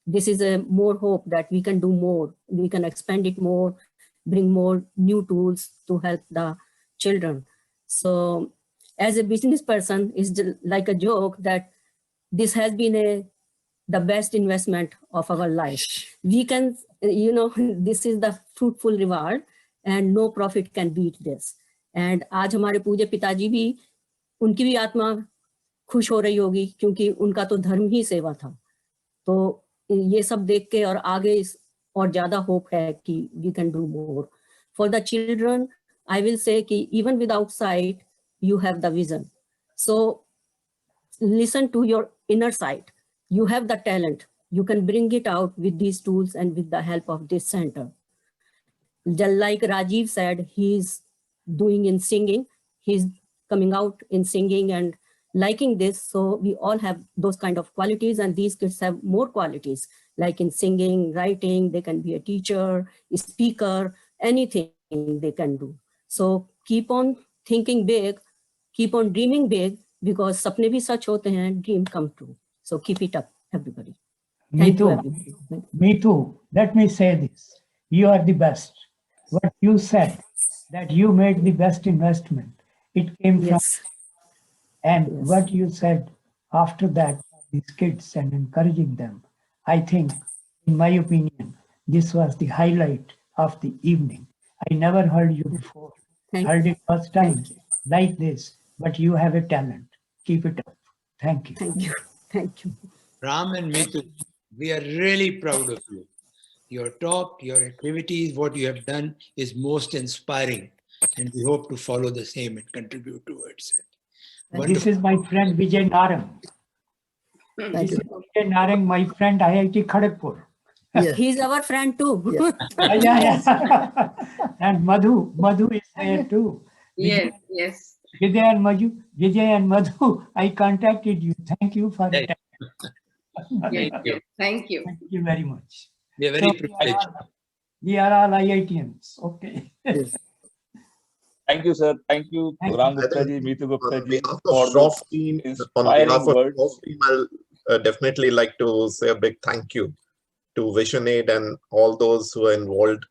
this is a more hope that we can do more, we can expand it more, bring more new tools to help the children. So as a business person, it's like a joke that this has been the best investment of our life. We can, you know, this is the fruitful reward and no profit can beat this. And आज हमारे पूज्य पिताजी भी, उनकी भी आत्मा खुश हो रही होगी, क्योंकि उनका तो धर्म ही सेवा था. तो ये सब देख के और आगे और ज्यादा होप है कि we can do more. For the children, I will say कि even without sight, you have the vision. So listen to your inner sight. You have the talent. You can bring it out with these tools and with the help of this center. Just like Rajiv said, he's doing in singing. He's coming out in singing and liking this. So we all have those kind of qualities, and these kids have more qualities, like in singing, writing. They can be a teacher, a speaker, anything they can do. So keep on thinking big, keep on dreaming big, because sapne bhi sach hote hain, dream come true. So keep it up, everybody. Me too. Me too. Let me say this. You are the best. What you said, that you made the best investment, it came from. And what you said after that, these kids and encouraging them, I think, in my opinion, this was the highlight of the evening. I never heard you before. Heard it first time like this, but you have a talent. Keep it up. Thank you. Thank you. Thank you. Ram and Mitu, we are really proud of you. Your talk, your activities, what you have done is most inspiring, and we hope to follow the same and contribute towards it. This is my friend Vijay Narang. This is Vijay Narang, my friend IIT Kharagpur. He's our friend too. Yeah. And Madhu is there too. Yes, yes. Vijay and Madhu, I contacted you. Thank you for it. Thank you. Thank you. Thank you very much. We are very privileged. We are all IITians. Okay. Thank you, sir. Thank you, Ram Gupta ji, Mitu Gupta ji, for Shroff team, on inspiring behalf of words. Shroff team, I'll definitely like to say a big thank you to Vision Aid and all those who are involved,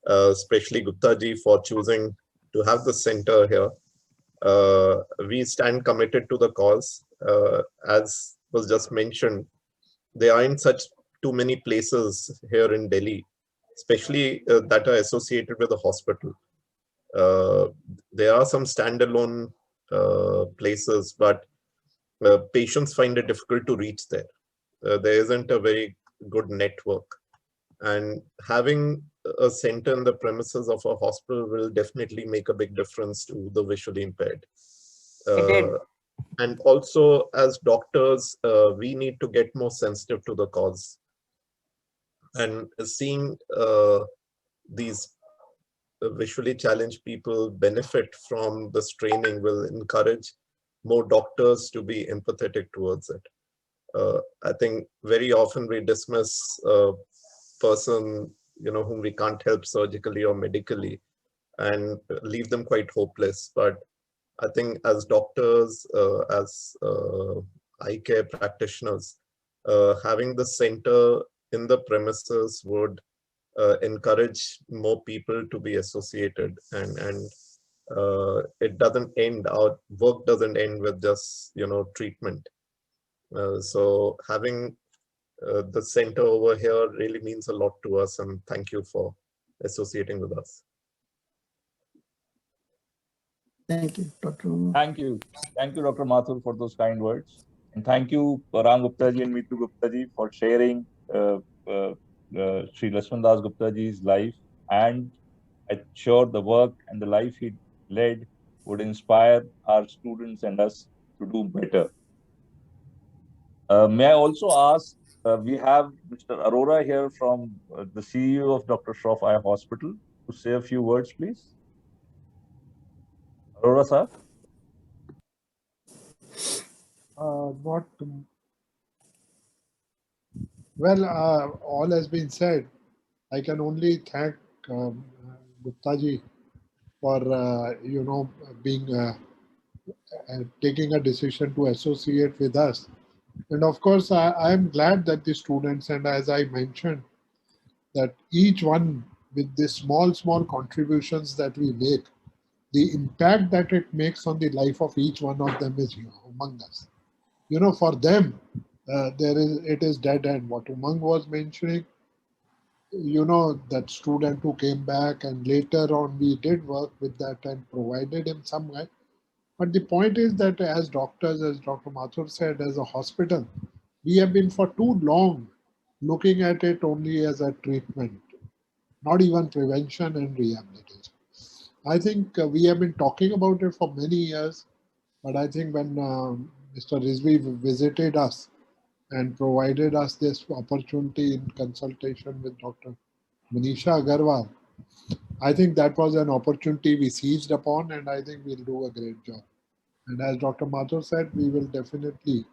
especially Gupta ji, for choosing to have the center here. We stand committed to the cause. As was just mentioned, there aren't such too many places here in Delhi, especially that are associated with the hospital. There are some standalone places, but patients find it difficult to reach there. There isn't a very good network, and having a center in the premises of a hospital will definitely make a big difference to the visually impaired. And also, as doctors, we need to get more sensitive to the cause. And seeing these visually challenged people benefit from this training will encourage more doctors to be empathetic towards it. I think very often we dismiss a person, whom we can't help surgically or medically, and leave them quite hopeless. But I think as doctors, as eye care practitioners, having the center in the premises would encourage more people to be associated, and it doesn't end, our work doesn't end with just treatment. So having the center over here really means a lot to us, and thank you for associating with us. Thank you, Dr. Thank you, Dr. Mathur, for those kind words, and thank you, Ram Gupta ji and Mitu Gupta ji, for sharing Sri Lakshman Das Gupta ji's life, and I'm sure the work and the life he led would inspire our students and us to do better. May I also ask, we have Mr. Arora here from the CEO of Dr. Shroff Eye Hospital to say a few words, please. Arora sir. Well, all has been said. I can only thank Gupta ji for being taking a decision to associate with us. And of course, I am glad that the students, and as I mentioned, that each one with the small contributions that we make, the impact that it makes on the life of each one of them is among us. You know, for them, it is dead end. What Umang was mentioning, you know, that student who came back, and later on we did work with that and provided him some way. But the point is that as doctors, as Dr. Mathur said, as a hospital, we have been for too long looking at it only as a treatment, not even prevention and rehabilitation. I think we have been talking about it for many years, but I think when Mr. Rizvi visited us and provided us this opportunity in consultation with Dr. Manisha Agarwal, I think that was an opportunity we seized upon, and I think we'll do a great job. And as Dr. Mathur said, we will definitely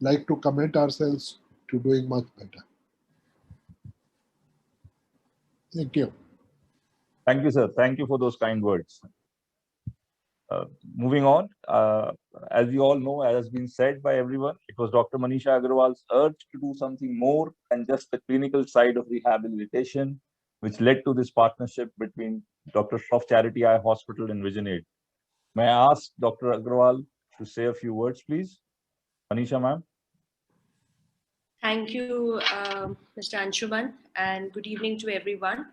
like to commit ourselves to doing much better. Thank you. Thank you, sir. Thank you for those kind words. Moving on, as we all know, as has been said by everyone, it was Dr. Manisha Agarwal's urge to do something more than just the clinical side of rehabilitation, which led to this partnership between Dr. Shroff Charity Eye Hospital and VisionAid. May I ask Dr. Agarwal to say a few words, please? Manisha, ma'am. Thank you, Mr. Anshuman, and good evening to everyone.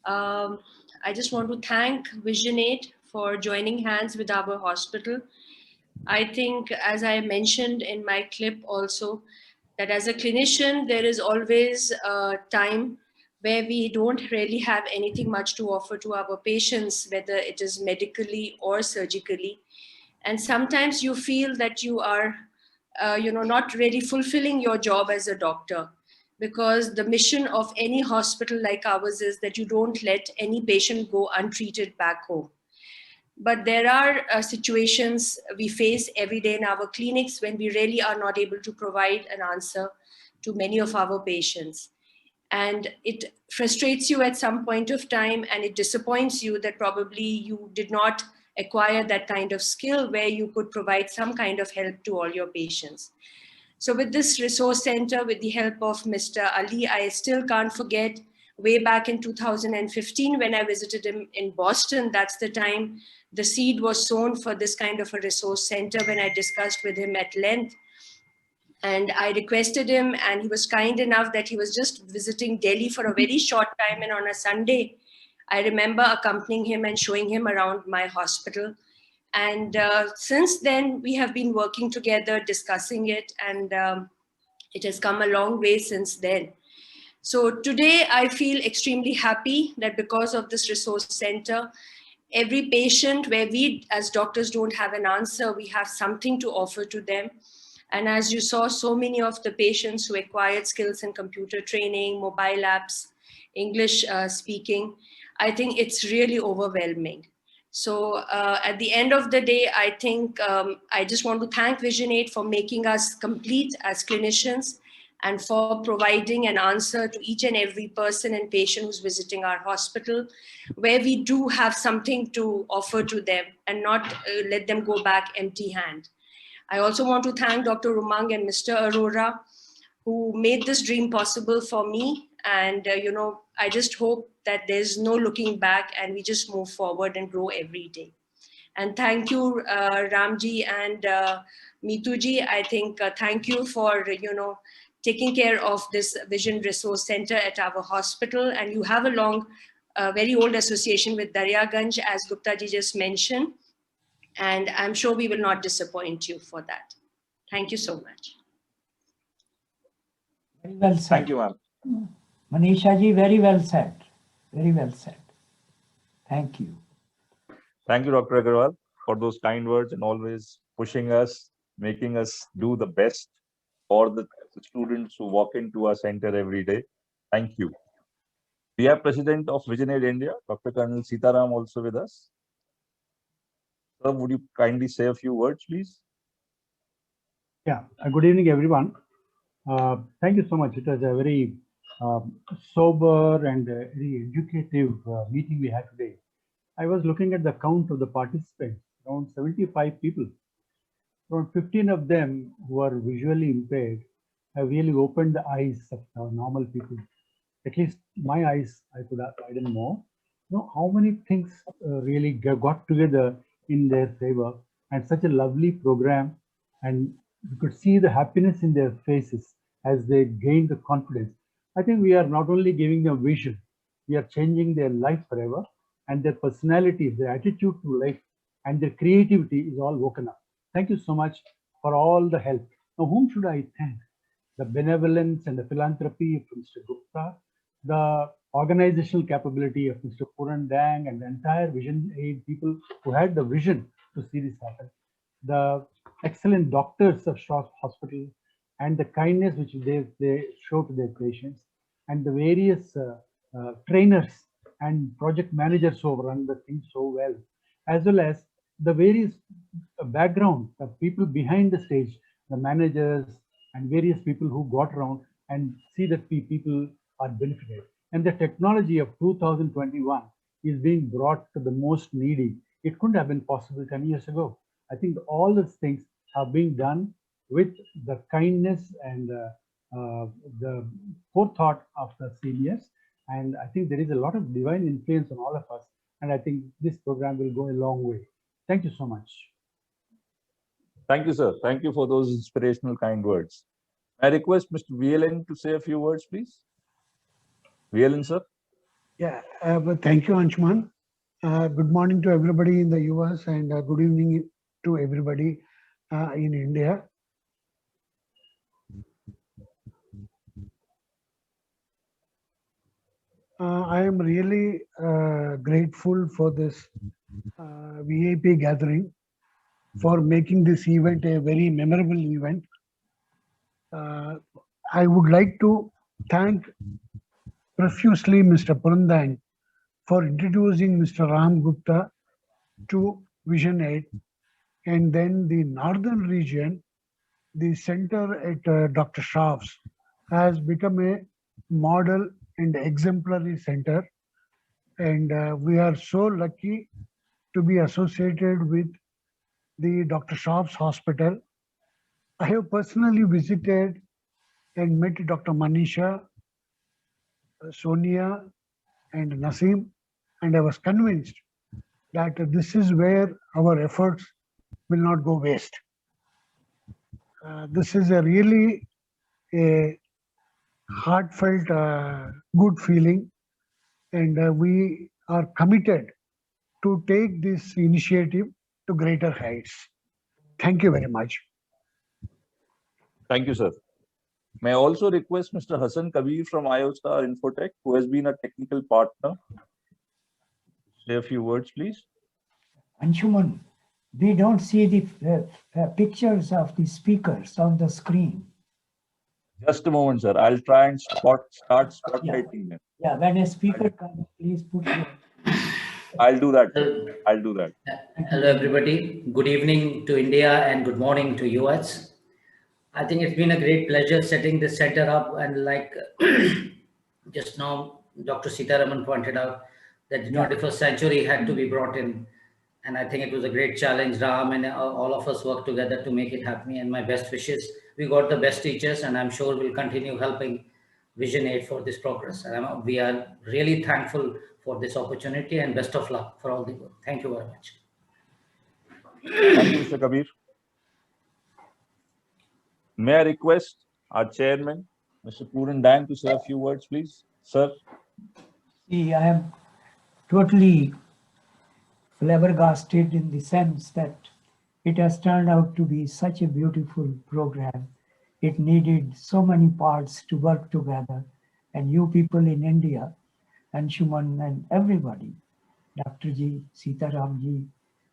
I just want to thank VisionAid for joining hands with our hospital. I think, as I mentioned in my clip also, that as a clinician, there is always a time where we don't really have anything much to offer to our patients, whether it is medically or surgically. And sometimes you feel that you are not really fulfilling your job as a doctor, because the mission of any hospital like ours is that you don't let any patient go untreated back home. But there are situations we face every day in our clinics when we really are not able to provide an answer to many of our patients. And it frustrates you at some point of time, and it disappoints you that probably you did not acquire that kind of skill where you could provide some kind of help to all your patients. So with this resource center, with the help of Mr. Ali, I still can't forget way back in 2015 when I visited him in Boston. That's the time the seed was sown for this kind of a resource center, when I discussed with him at length. And I requested him, and he was kind enough that he was just visiting Delhi for a very short time. And on a Sunday, I remember accompanying him and showing him around my hospital. And since then, we have been working together, discussing it, and it has come a long way since then. So today, I feel extremely happy that because of this resource center, every patient where we as doctors don't have an answer, we have something to offer to them. And as you saw, so many of the patients who acquired skills in computer training, mobile apps, English speaking, I think it's really overwhelming. So at the end of the day, I think I just want to thank VisionAid for making us complete as clinicians and for providing an answer to each and every person and patient who's visiting our hospital, where we do have something to offer to them and not let them go back empty-handed. I also want to thank Dr. Umang and Mr. Arora, who made this dream possible for me. And, I just hope that there's no looking back and we just move forward and grow every day. And thank you, Ramji and Mituji. I think thank you for, taking care of this Vision Resource Center at our hospital. And you have a long, very old association with Daryaganj, as Gupta ji just mentioned. And I'm sure we will not disappoint you for that. Thank you so much. Very well said. Thank you, ma'am. Manisha ji, very well said. Very well said. Thank you. Thank you, Dr. Agarwal, for those kind words and always pushing us, making us do the best for the students who walk into our center every day. Thank you. We have President of VisionAid India, Dr. Colonel Sitaram, also with us. Sir, would you kindly say a few words, please? Yeah, good evening, everyone. Thank you so much. It was a very sober and very educative meeting we had today. I was looking at the count of the participants. around 75 people. Around 15 of them who are visually impaired have really opened the eyes of normal people. At least my eyes, I don't know. How many things really got together in their favor, and such a lovely program, and you could see the happiness in their faces as they gain the confidence. I think we are not only giving them vision, we are changing their life forever, and their personality, their attitude to life, and their creativity is all woken up. Thank you so much for all the help. Now, whom should I thank? The benevolence and the philanthropy of Mr. Gupta, the organizational capability of Mr. Puran Dang, and the entire Vision Aid people who had the vision to see this happen, the excellent doctors of Shroff Hospital, and the kindness which they show to their patients, and the various trainers and project managers who have run the thing so well, as well as the various background, the people behind the stage, the managers and various people who got around and see that people are benefited. And the technology of 2021 is being brought to the most needy. It couldn't have been possible 10 years ago. I think all these things are being done with the kindness and the forethought of the seniors. And I think there is a lot of divine influence on all of us. And I think this program will go a long way. Thank you so much. Thank you, sir. Thank you for those inspirational, kind words. I request Mr. VLN to say a few words, please. VLN, sir. Yeah, thank you, Anshuman. Good morning to everybody in the US, and good evening to everybody in India. I am really grateful for this VIP gathering, for making this event a very memorable event. I would like to thank profusely Mr. Purandang for introducing Mr. Ram Gupta to Vision Aid, and then the northern region, the center at Dr. Shroff's has become a model and exemplary center, and we are so lucky to be associated with the Dr. Shroff's Hospital. I have personally visited and met Dr. Manisha, Sonia, and Naseem, and I was convinced that this is where our efforts will not go waste. This is a really a heartfelt, good feeling, and we are committed to take this initiative to greater heights. Thank you very much. Thank you, sir. May I also request Mr. Hassan Kabir from IOStar Infotech, who has been a technical partner, say a few words, please. Anshuman, we don't see the pictures of the speakers on the screen. Just a moment, sir. I'll try and start spotlighting them. Yeah, when a speaker comes, please put your... I'll do that. Sir. I'll do that. Hello, everybody. Good evening to India and good morning to US. I think it's been a great pleasure setting this center up, and like just now, Dr. Sitaraman pointed out that the 21st century had to be brought in. And I think it was a great challenge. Ram and all of us worked together to make it happen. And my best wishes. We got the best teachers, and I'm sure we'll continue helping Vision Aid for this progress. And we are really thankful for this opportunity, and best of luck for all the work. Thank you very much. Thank you, Mr. Kabir. May I request our chairman, Mr. Puran Dang, to say a few words, please? Sir. See, I am totally flabbergasted in the sense that it has turned out to be such a beautiful program. It needed so many parts to work together, and you people in India, Anshuman and everybody, Dr. Ji, Sitaram Ji,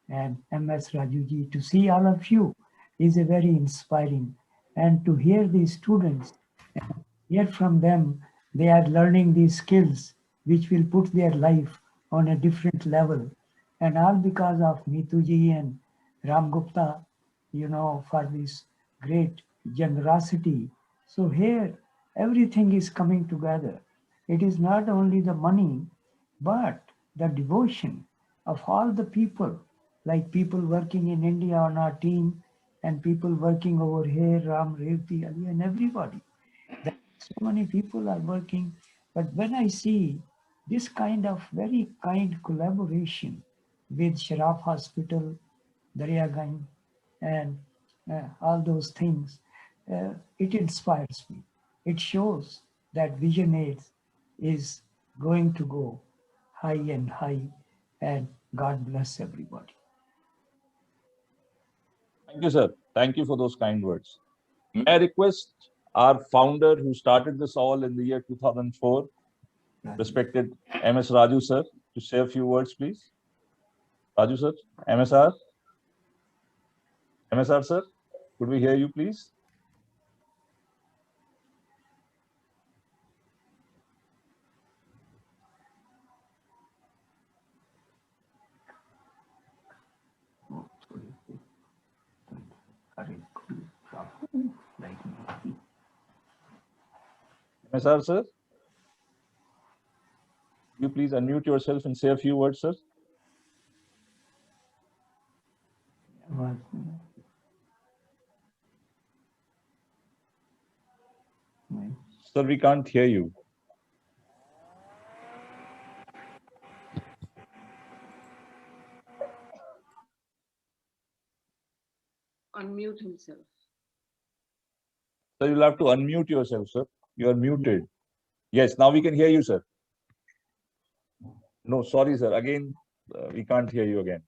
and MS Raju Ji, to see all of you is a very inspiring. And to hear these students, and hear from them, they are learning these skills which will put their life on a different level. And all because of Neetuji and Ram Gupta, you know, for this great generosity. So here, everything is coming together. It is not only the money, but the devotion of all the people like people working in India on our team and people working over here, Ram, Revati, Ali, and everybody. So many people are working. But when I see this kind of very kind collaboration with Sharaf Hospital, Daryaganj, and all those things, it inspires me. It shows that VisionAid is going to go high and high, and God bless everybody. Thank you, sir. Thank you for those kind words. May I request our founder who started this all in the year 2004, respected MS Raju sir, to say a few words, please. Raju sir, MSR. MSR sir, could we hear you, please? MSR sir, you please unmute yourself and say a few words, sir. Sir, we can't hear you. Unmute himself. Sir, you'll have to unmute yourself, sir. You are muted. Yes, now we can hear you, sir. No, sorry, sir. Again, we can't hear you again.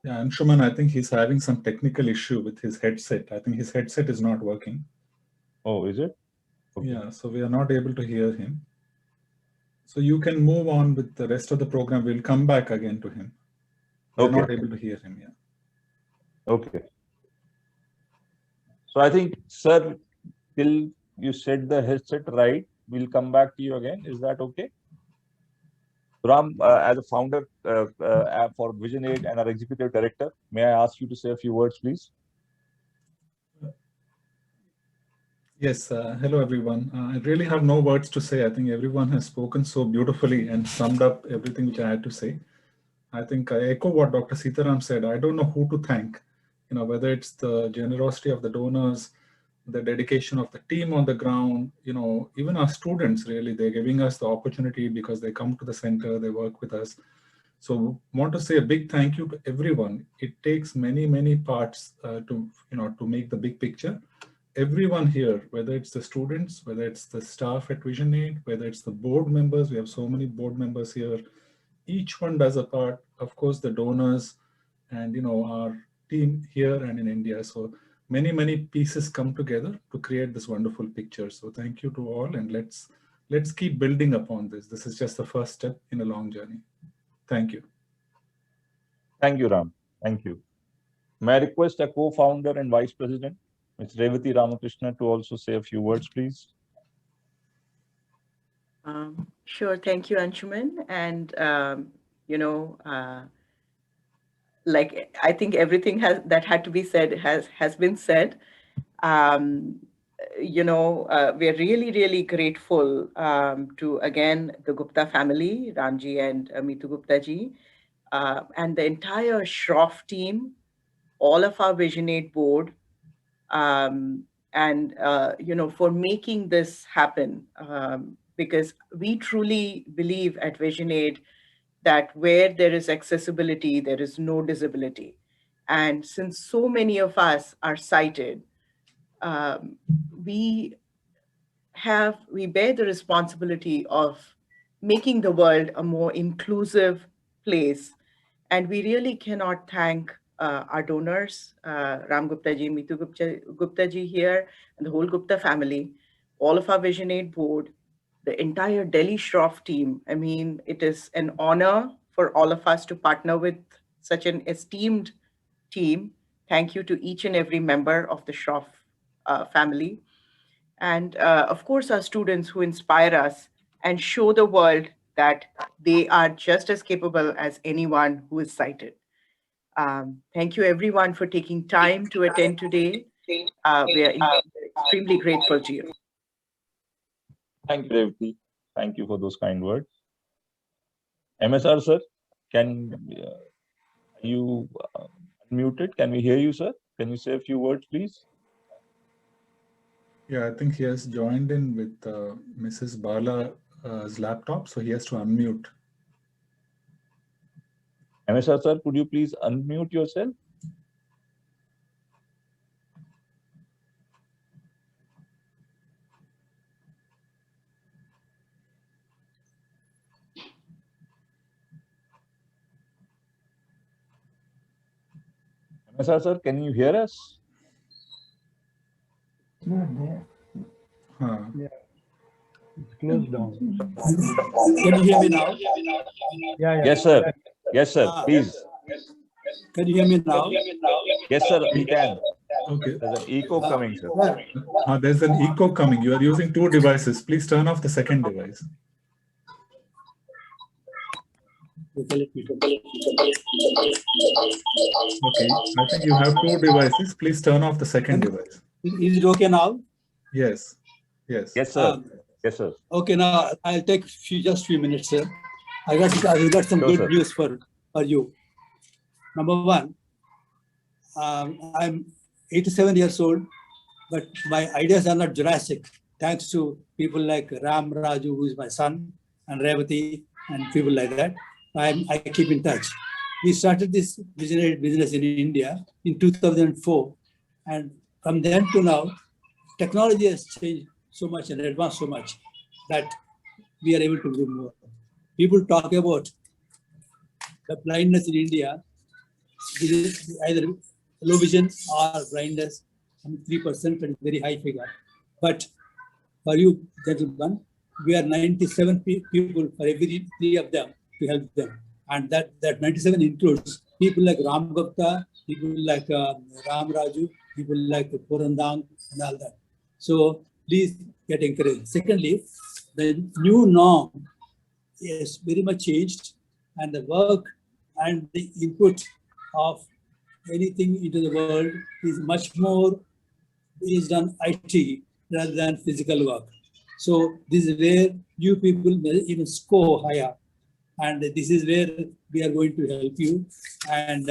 Yeah, Anshuman, I think he's having some technical issue with his headset. I think his headset is not working. Oh, is it? Okay. Yeah, so we are not able to hear him. So you can move on with the rest of the program. We'll come back again to him. We're not able to hear him, yeah. Okay. So I think, sir, till you set the headset right, we'll come back to you again. Is that okay? Ram, as a founder for VisionAid and our executive director, may I ask you to say a few words, please? Yes, hello everyone. I really have no words to say. I think everyone has spoken so beautifully and summed up everything which I had to say. I think I echo what Dr. Sitaram said. I don't know who to thank, whether it's the generosity of the donors, the dedication of the team on the ground, even our students, really, they're giving us the opportunity because they come to the center, they work with us. So want to say a big thank you to everyone. It takes many, many parts to make the big picture. Everyone here, whether it's the students, whether it's the staff at VisionAid, whether it's the board members, we have so many board members here. Each one does a part, of course, the donors and, our team here and in India. So many, many pieces come together to create this wonderful picture. So thank you to all, and let's keep building upon this. This is just the first step in a long journey. Thank you. Thank you, Ram. Thank you. May I request a co-founder and vice president, Ms. Revati Ramakrishna, to also say a few words, please. Sure. Thank you, Anshuman. And, like, I think everything that had to be said has been said. We are really, really grateful to, again, the Gupta family, Ramji and Meetu Gupta ji, and the entire Shroff team, all of our VisionAid board, and, for making this happen. Because we truly believe at VisionAid that where there is accessibility, there is no disability. And since so many of us are sighted, we bear the responsibility of making the world a more inclusive place. And we really cannot thank our donors, Ram Gupta ji, Meetu Gupta ji here, and the whole Gupta family, all of our VisionAid board, the entire Delhi Shroff team. I mean, it is an honor for all of us to partner with such an esteemed team. Thank you to each and every member of the Shroff family. And of course, our students who inspire us and show the world that they are just as capable as anyone who is sighted. Thank you everyone for taking time to attend today. We are extremely grateful to you. Thank you, Revati. Thank you for those kind words. MSR sir, can you unmuted? Can we hear you, sir? Can you say a few words, please? Yeah, I think he has joined in with Mrs. Bala's laptop, so he has to unmute. MSR sir, could you please unmute yourself? MSR sir, can you hear us? It's not there. Yeah. It's closed down. Can you hear me now? Yeah. Yes, sir. Yes, sir. Please. Can you hear me now? Yes, sir. We can. Okay. There's an echo coming, sir. There's an echo coming. You are using two devices. Please turn off the second device. Okay, I think you have two devices. Please turn off the second device. Is it okay now? Yes. Yes. Yes, sir. Yes, sir. Okay, now I'll take just few minutes, sir. I got some Sure, good sir. news for you. Number one, I'm 87 years old, but my ideas are not Jurassic. Thanks to people like Ram Raju, who is my son, and Revati, and people like that. I keep in touch. We started this business in India in 2004, and from then to now, technology has changed so much and advanced so much that we are able to do more. People talk about the blindness in India, either low vision or blindness, 3%, and very high figure. But for you, gentlemen, we are 97 people for every 3 of them to help them. And that 97 includes people like Ram Gupta, people like Ram Raju, people like Purandang and all that. So please get encouraged. Secondly, the new norm is very much changed, and the work and the input of anything into the world is much more based on IT rather than physical work. So this is where you people may even score higher. And this is where we are going to help you. And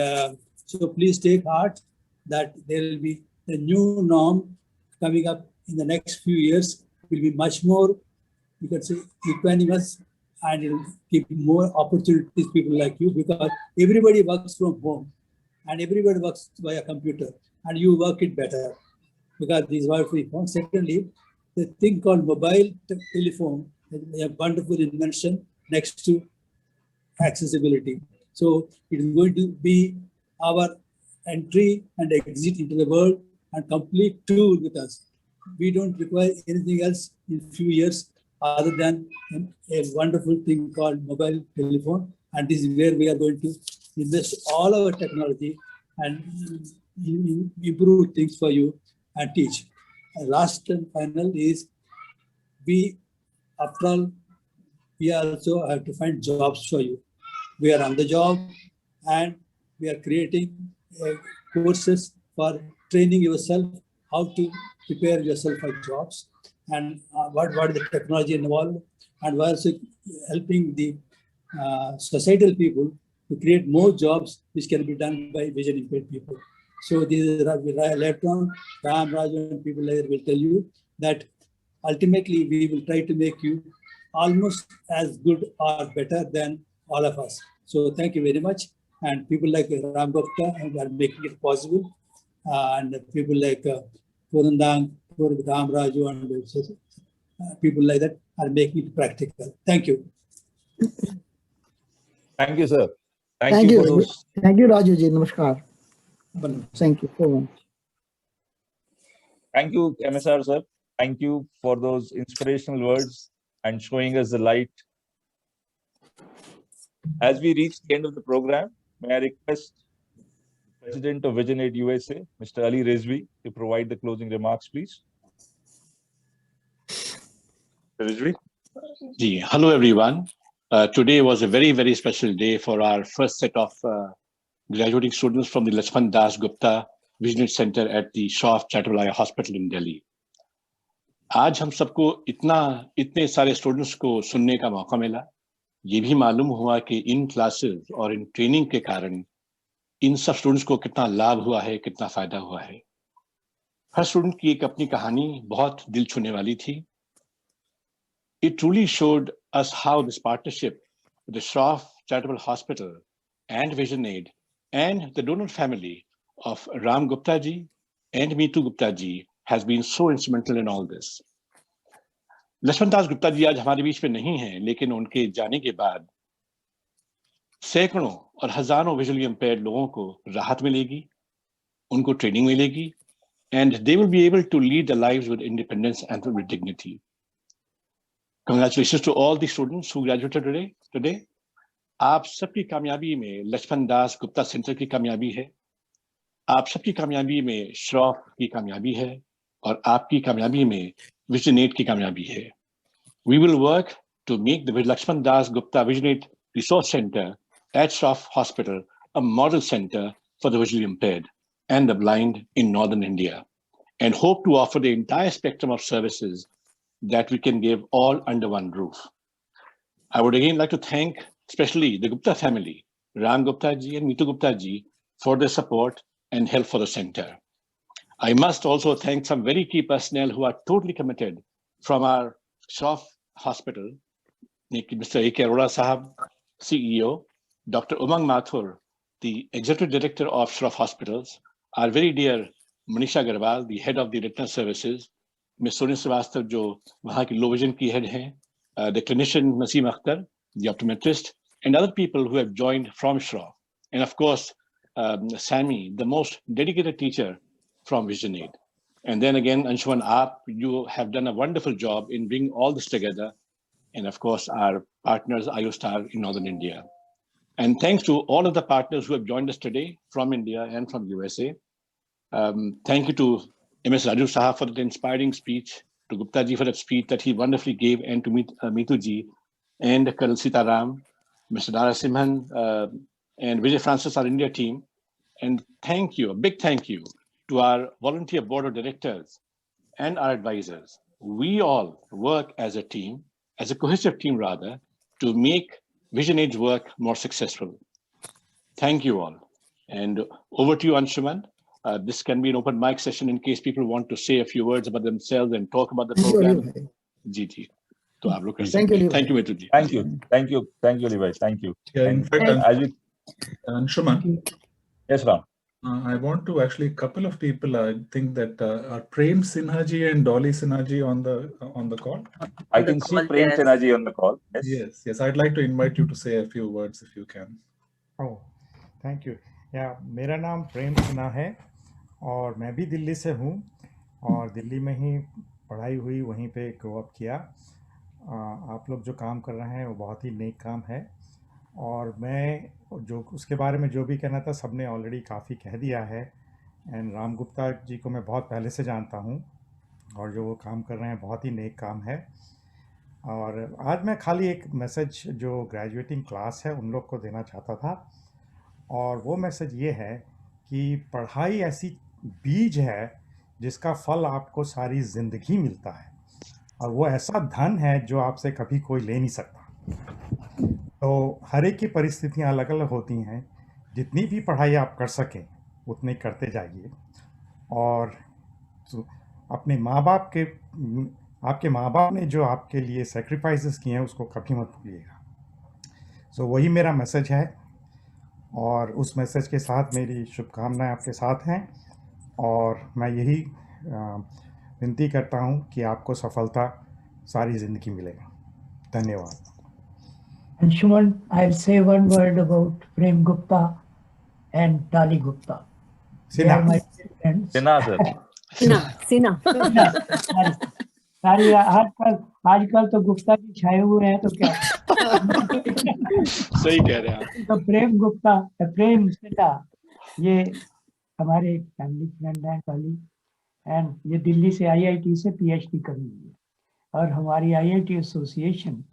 so please take heart that there will be a new norm coming up in the next few years, will be much more, you can say, equanimous, and it will give more opportunities people like you, because everybody works from home and everybody works via computer, and you work it better because these are free phones. Secondly, the thing called mobile telephone is a wonderful invention next to accessibility. So it is going to be our entry and exit into the world and complete tool with us. We don't require anything else in few years other than a wonderful thing called mobile telephone. And this is where we are going to invest all our technology and improve things for you and teach. And last and final is, we, after all, we also have to find jobs for you. We are on the job, and we are creating courses for training yourself, how to prepare yourself for jobs, and what is the technology involved, and we're also helping the societal people to create more jobs which can be done by vision impaired people. So this is later on, Ram, Raju, and people later will tell you that ultimately we will try to make you almost as good or better than all of us. So thank you very much. And people like Ram Gupta are making it possible. And people like Purandang, Ram Raju, and people like that are making it practical. Thank you. Thank you, sir. Thank you. For those. Thank you, Rajuji. Namaskar. Thank you so much. Thank you, MSR sir. Thank you for those inspirational words and showing us the light. As we reach the end of the program, may I request President of Vision Aid USA, Mr. Ali Rizvi, to provide the closing remarks, please. Rizvi. Hello, everyone. Today was a very, very special day for our first set of graduating students from the Lakshman Das Gupta Vision Aid Center at the Shroff Charitable Eye Hospital in Delhi. आज हम सबको इतने सारे students को सुनने का मौका मिला। ये भी मालूम हुआ कि इन क्लासेस और इन ट्रेनिंग के कारण इन सब स्टूडेंट्स को कितना लाभ हुआ है, कितना फायदा हुआ है। हर स्टूडेंट की एक अपनी कहानी बहुत दिल छूने वाली थी। It truly showed us how this partnership with the Shroff Charitable Hospital and Vision Aid and the donor family of Ram Gupta ji and Meetu Gupta ji has been so instrumental in all this. Laxman Das Gupta ji आज हमारे बीच में नहीं हैं, लेकिन उनके जाने के बाद सैकड़ों और हजारों विजुअली इंपेयर्ड लोगों को राहत मिलेगी, उनको ट्रेनिंग मिलेगी, and they will be able to lead their lives with independence and with dignity. Congratulations to all the students who graduated today. आप सबकी कामयाबी में लक्ष्मण दास गुप्ता सेंटर की कामयाबी है, आप सबकी कामयाबी में श्रॉफ की कामयाबी है, और आपकी कामयाबी में विजन एड की कामयाबी है। We will work to make the Lakshman Das Gupta Vision Aid Resource Center at Shroff Hospital a model center for the visually impaired and the blind in Northern India, and hope to offer the entire spectrum of services that we can give all under one roof. I would again like to thank especially the Gupta family, Ram Gupta ji and Meetu Gupta ji, for their support and help for the center. I must also thank some very key personnel who are totally committed from our Shroff Hospital, Mr. A.K. Arora Sahab, CEO, Dr. Umang Mathur, the Executive Director of Shroff Hospitals, our very dear Manisha Agarwal, the Head of the Retina Services, Ms. Sonia Srivastava, जो वहाँ की low vision की head हैं, the clinician Naseem Akhtar, the optometrist, and other people who have joined from Shroff, and of course, Sammy, the most dedicated teacher from Vision Aid. And then again, Anshuman, you have done a wonderful job in bringing all this together. And of course, our partners, IOStar in Northern India. And thanks to all of the partners who have joined us today from India and from USA. Thank you to MS Raju Saha for the inspiring speech, to Gupta ji for that speech that he wonderfully gave, and to Meetu ji, and Colonel Sitaram, Mr. Narasimhan, and Vijay Francis, our India team. And thank you, a big thank you to our volunteer board of directors and our advisors. We all work as a team, as a cohesive team rather, to make Vision Aid's work more successful. Thank you all. And over to you, Anshuman. This can be an open mic session in case people want to say a few words about themselves and talk about the program. Ji. तो आप लोग कर सकते हैं. Thank you, Meetu ji. Thank you, Levi. Thank you. Yeah, in fact, Anshuman. Yes, Ram. I want to actually, a couple of people, I think that are Prem Sinha ji and Dolly Sinha ji on the call. I can see Prem Sinha ji on the call. Yes. I'd like to invite you to say a few words if you can. Oh, thank you. Yeah, मेरा नाम प्रेम सिन्हा है और मैं भी दिल्ली से हूँ और दिल्ली में ही पढ़ाई हुई, वहीं पे ग्रो अप किया। आप लोग जो काम कर रहे हैं वो बहुत ही नेक काम है और मैं जो उसके बारे में जो भी कहना था सबने ऑलरेडी काफ़ी कह दिया है। एंड राम गुप्ता जी को मैं बहुत पहले से जानता हूँ और जो वो काम कर रहे हैं बहुत ही नेक काम है। और आज मैं खाली एक मैसेज जो ग्रेजुएटिंग क्लास है उन लोग को देना चाहता था, और वो मैसेज ये है कि पढ़ाई ऐसी बीज है जिसका फल आपको सारी ज़िंदगी मिलता है, और वो ऐसा धन है जो आपसे कभी कोई ले नहीं सकता। तो हर एक की परिस्थितियाँ अलग अलग होती हैं, जितनी भी पढ़ाई आप कर सकें उतनी करते जाइए, और अपने माँ बाप के आपके माँ बाप ने जो आपके लिए सेक्रीफाइसेस किए हैं उसको कभी मत भूलिएगा। सो वही मेरा मैसेज है, और उस मैसेज के साथ मेरी शुभकामनाएं आपके साथ हैं, और मैं यही विनती करता हूं कि आपको सफलता सारी ज़िंदगी मिलेगा। धन्यवाद। Anshuman, I'll say one word about Prem Gupta and Dolly Gupta. They are my friends. Sinha, sir. Sinha. सारी आजकल तो गुप्ता जी छाए हुए हैं तो क्या सही कह रहे हैं आप। तो प्रेम गुप्ता, प्रेम सिन्हा, ये हमारे फैमिली फ्रेंड हैं कॉलीग, एंड ये दिल्ली से IIT से PhD करी हुई है, और हमारी IIT एसोसिएशन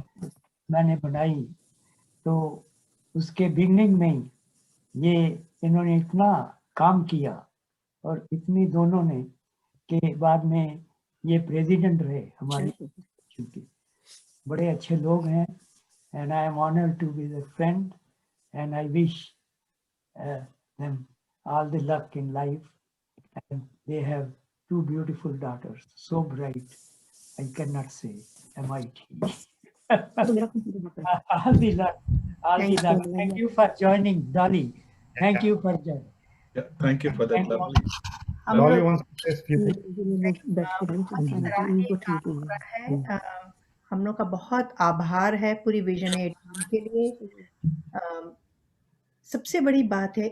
मैंने बनाई तो उसके बिगनिंग में ये इन्होंने इतना काम किया और इतनी दोनों ने के बाद में ये प्रेसिडेंट रहे हमारे के। बड़े अच्छे लोग हैं and I am honored to be their friend and I wish them all the luck in life. And they have two beautiful daughters, so bright, I cannot say MIT. All the luck, all the luck. Thank you for joining, Dolly. Thank you for joining. Yeah, thank you for that. Lovely. Dolly wants to say a few things. हम लोग का बहुत आभार है पूरी vision 8 के लिए। सबसे बड़ी बात है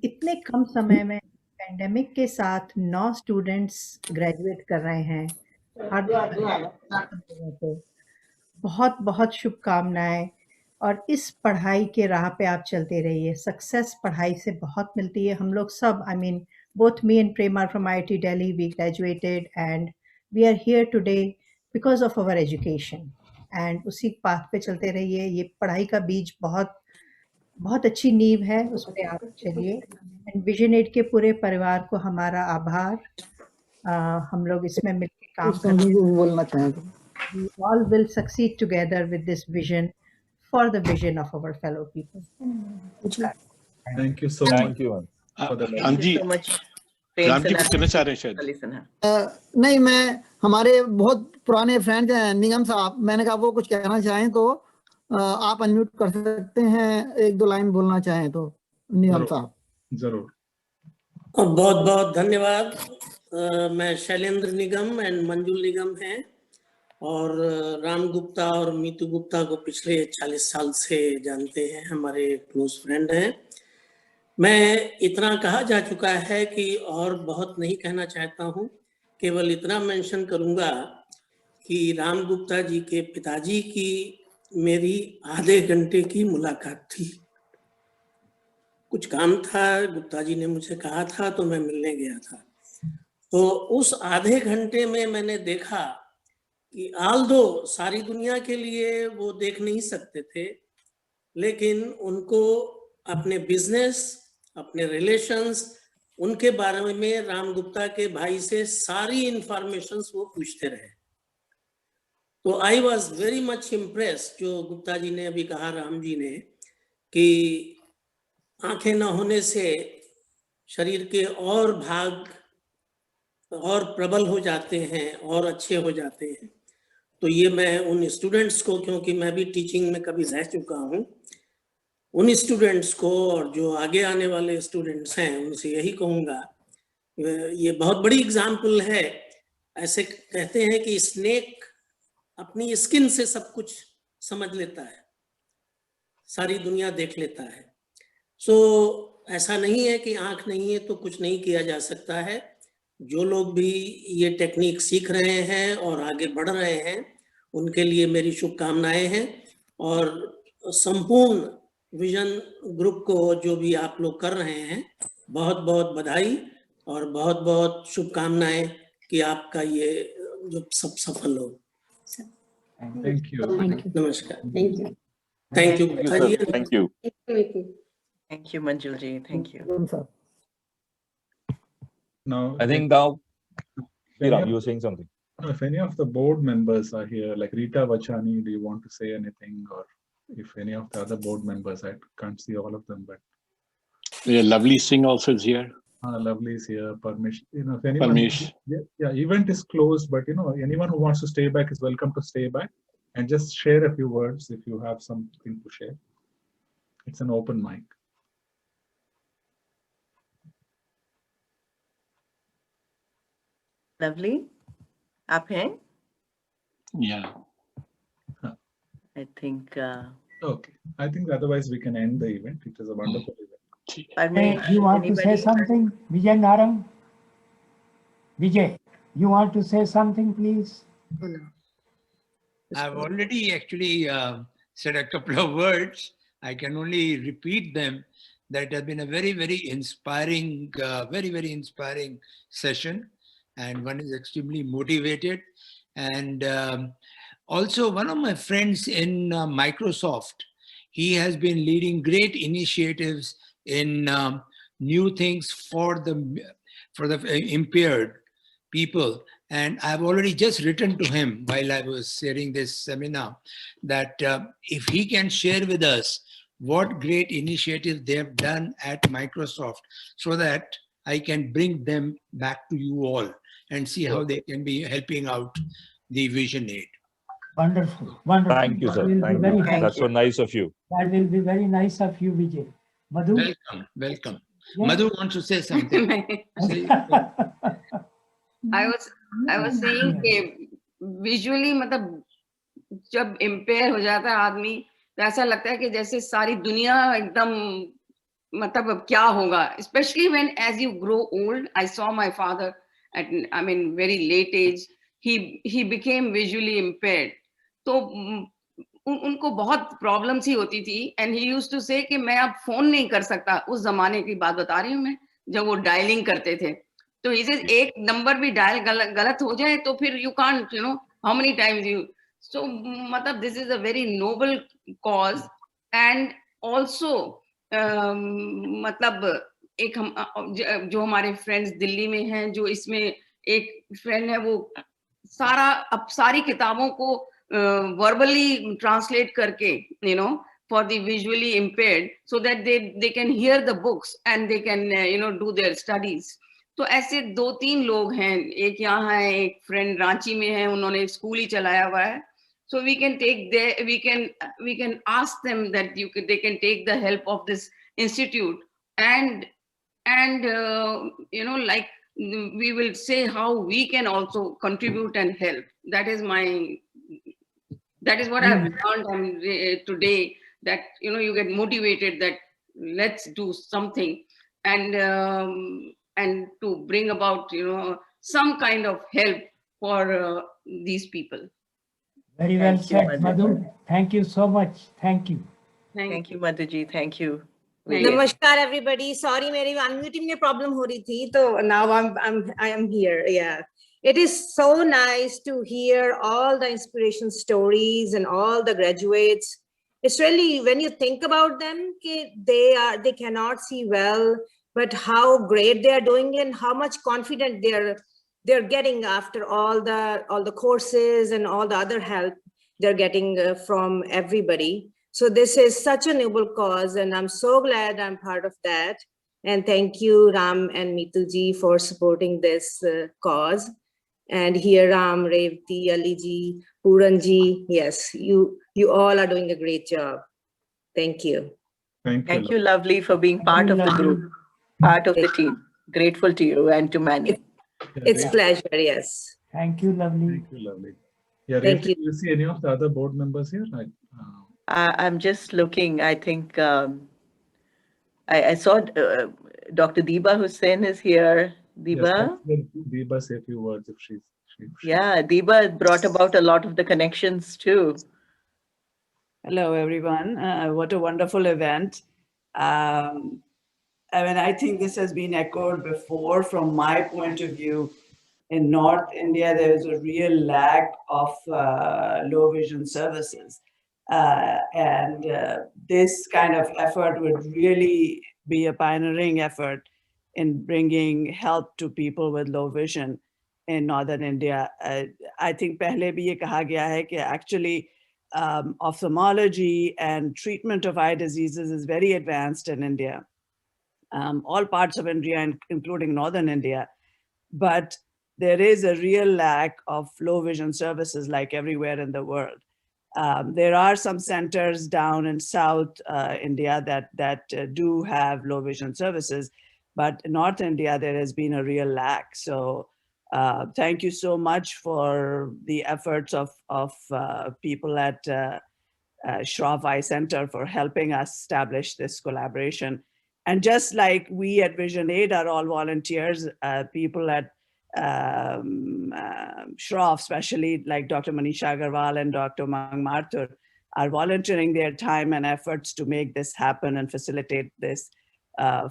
इतने कम समय में पेंडेमिक के साथ 9 स्टूडेंट्स ग्रेजुएट कर रहे हैं। बहुत बहुत शुभकामनाएं और इस पढ़ाई के राह पे आप चलते रहिए। सक्सेस पढ़ाई से बहुत मिलती है। हम लोग सब I mean both me and Prem are from IIT Delhi. We graduated and we are here today because of our education. And उसी पाथ पे चलते रहिए। ये पढ़ाई का बीज बहुत अच्छी नींव है, उस पे आप चलिए। एंड विजन 8 के पूरे परिवार को हमारा आभार। हम लोग इसमें मिलकर काम करेंगे। We all will succeed together with this vision for the vision of our fellow people. Thank you so much. Thank you. Ram ji कुछ कहना चाह रहे हैं शायद। नहीं, मैं हमारे बहुत पुराने फ्रेंड हैं निगम साहब, मैंने कहा वो कुछ कहना चाहें तो आप अनम्यूट कर सकते हैं, 1-2 लाइन बोलना चाहें तो निगम साहब। जरूर। बहुत बहुत धन्यवाद। मैं शैलेंद्र निगम एंड मंजुल निगम हैं और राम गुप्ता और मीतू गुप्ता को पिछले 40 साल से जानते हैं, हमारे क्लोज फ्रेंड हैं। मैं इतना कहा जा चुका है कि और बहुत नहीं कहना चाहता हूँ, केवल इतना मेंशन करूँगा कि राम गुप्ता जी के पिताजी की मेरी आधे घंटे की मुलाकात थी। कुछ काम था, गुप्ता जी ने मुझे कहा था तो मैं मिलने गया था। तो उस आधे घंटे में मैंने देखा कि आल्दो सारी दुनिया के लिए वो देख नहीं सकते थे, लेकिन उनको अपने बिजनेस, अपने रिलेशंस, उनके बारे में राम गुप्ता के भाई से सारी इंफॉर्मेशंस वो पूछते रहे। तो I was very much impressed, जो गुप्ता जी ने अभी कहा राम जी ने, कि आंखें न होने से शरीर के और भाग और प्रबल हो जाते हैं और अच्छे हो जाते हैं। तो ये मैं उन स्टूडेंट्स को, क्योंकि मैं भी टीचिंग में कभी रह चुका हूँ, उन स्टूडेंट्स को और जो आगे आने वाले स्टूडेंट्स हैं उनसे यही कहूँगा, ये बहुत बड़ी एग्जाम्पल है। ऐसे कहते हैं कि स्नेक अपनी स्किन से सब कुछ समझ लेता है, सारी दुनिया देख लेता है। सो ऐसा नहीं है कि आंख नहीं है तो कुछ नहीं किया जा सकता है। जो लोग भी ये टेक्निक सीख रहे हैं और आगे बढ़ रहे हैं, उनके लिए मेरी शुभकामनाएं हैं। और संपूर्ण विजन ग्रुप को जो भी आप लोग कर रहे हैं, बहुत बहुत बधाई और बहुत बहुत शुभकामनाएं कि आपका ये जो सब सफल हो। Thank you. नमस्कार। Thank you. Thank you. Thank you. Thank you, Manjul ji. Thank you. Now, I think now, Sriram, you were saying something. If any of the board members are here, like Rita Vachani, do you want to say anything? Or if any of the other board members, I can't see all of them, but Yeah, Lovely Singh also is here. Lovely is here. Parmesh, if anyone, yeah, event is closed, but anyone who wants to stay back is welcome to stay back and just share a few words if you have something to share. It's an open mic. Lovely. आप हैं? Yeah. I think. Okay. I think otherwise we can end the event. It is a wonderful event. Hey, you want to say something, Vijay Narang? Vijay, you want to say something, please? I've already actually said a couple of words. I can only repeat them. That it has been a very, very inspiring, very inspiring session. And one is extremely motivated. And also one of my friends in Microsoft, he has been leading great initiatives in new things for the impaired people. And I've already just written to him while I was sharing this seminar that if he can share with us what great initiatives they have done at Microsoft, so that I can bring them back to you all and see how they can be helping out the Vision Aid. Wonderful, wonderful. Thank you, That sir. will be Thank very you. helpful. That's so nice of you. That will be very nice of you, Vijay. Madhu? Welcome, welcome. Yeah. Madhu wants to say something. Say- I was saying कि visually मतलब जब impair हो जाता है आदमी तो ऐसा लगता है कि जैसे सारी दुनिया एकदम मतलब अब क्या होगा, especially when as you grow old. I saw my father at very late age. He became visually impaired. तो उनको बहुत प्रॉब्लम्स ही होती थी एंड ही यूज्ड टू से कि मैं अब फोन नहीं कर सकता. उस जमाने की बात बता रही हूँ मैं, जब वो डायलिंग करते थे. तो इसे एक नंबर भी डायल गलत हो जाए तो फिर you can't how many times you. So मतलब this is a very noble cause and also मतलब एक हम जो हमारे फ्रेंड्स दिल्ली में हैं, जो इसमें एक फ्रेंड है वो सारी किताबों को verbally translate करके for the visually impaired so that they can hear the books and they can do their studies. तो ऐसे 2-3 लोग हैं, एक यहाँ है, एक फ्रेंड रांची में है, उन्होंने स्कूल ही चलाया हुआ है. So we can ask them that they can take the help of this institute and like we will say how we can also contribute and help. That is what I've learned today, that you get motivated that let's do something and to bring about some kind of help for these people. Very well Thank you, said, Madhu. Thank you so much. Thank you. Thank you, Madhuji. Thank you. Namaskar, everybody. Sorry, मेरी unmuting में problem हो रही थी, तो now I am here. Yeah, it is so nice to hear all the inspiration stories and all the graduates. It's really, when you think about them, they cannot see well, but how great they are doing and how much confident they're getting after all the courses and all the other help they're getting from everybody. So this is such a noble cause, and I'm so glad I'm part of that. And thank you, Ram and Mitu ji, for supporting this cause. And here, Ram, Revati, Ali ji, Puran ji, yes, you all are doing a great job. Thank you. Thank you, Lovely, for being part of the group, part of the team. Grateful to you and to Mani. It's pleasure, yes. Thank you, Lovely. Thank you, Lovely. Yeah, Thank Revati, do you see any of the other board members here? I'm just looking. I think I saw Dr. Diba Hussain is here. Diba? Yes, Diba say a few words if she's. Yeah, Diba brought about a lot of the connections too. Hello, everyone. What a wonderful event. I think this has been echoed before. From my point of view, in North India, there is a real lack of low vision services. This kind of effort would really be a pioneering effort in bringing help to people with low vision in Northern India. I think pehle bhi ye kaha gaya hai ki actually ophthalmology and treatment of eye diseases is very advanced in India. All parts of India, including Northern India, but there is a real lack of low vision services like everywhere in the world. There are some centers down in South India that do have low vision services, but in North India, there has been a real lack. So thank you so much for the efforts of people at Shroff Eye Center for helping us establish this collaboration. And just like we at Vision Aid are all volunteers, people at Shroff, especially like Dr. Manisha Agarwal and Dr. Umang Mathur, are volunteering their time and efforts to make this happen and facilitate this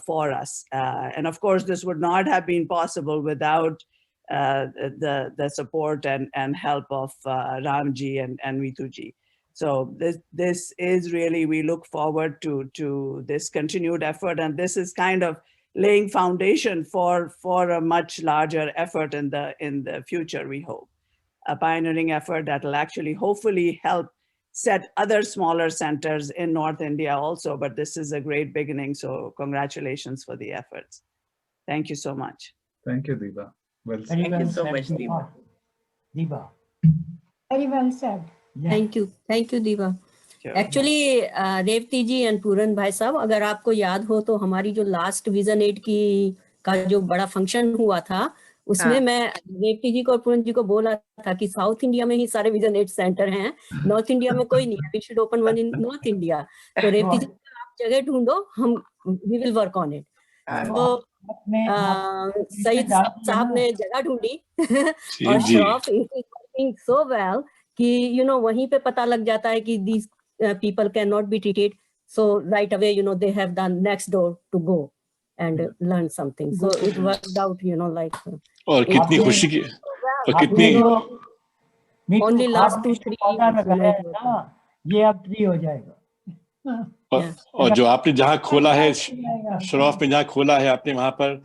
for us. And of course, this would not have been possible without the support and help of Ramji and Mituji. So this is really, we look forward to this continued effort. And this is kind of laying foundation for a much larger effort in the future, we hope. A pioneering effort that will actually hopefully help set other smaller centers in North India also, but this is a great beginning, so congratulations for the efforts. Thank you so much. Thank you, Diva. Well said. Thank you so said, much, Diva. Diva. Very well said. Yeah. Thank you, Diva. Actually Revathi ji and Puran भाई साहब, अगर आपको याद हो तो हमारी जो last vision 8 का जो बड़ा फंक्शन हुआ था, उसमें मैं रेवती जी को और पूरन जी को बोला था कि साउथ इंडिया में ही सारे विजन 8 सेंटर हैं, नॉर्थ इंडिया में कोई नहीं है, we should open one in north India. तो रेवती जी आप जगह ढूंढो, हम we will work on it. तो सईद साहब ने जगह ढूंढी और Shroff is working so well कि यू नो वहीं पे पता लग जाता है कि these people cannot be treated, so right away they have done next door to go and learn something, so it worked out like और कितनी खुशी की और कितनी only last 2-3 ये अब ट्री हो जाएगा। और जो आपने जहाँ खोला है शरौफ में, जहाँ खोला है आपने, वहां पर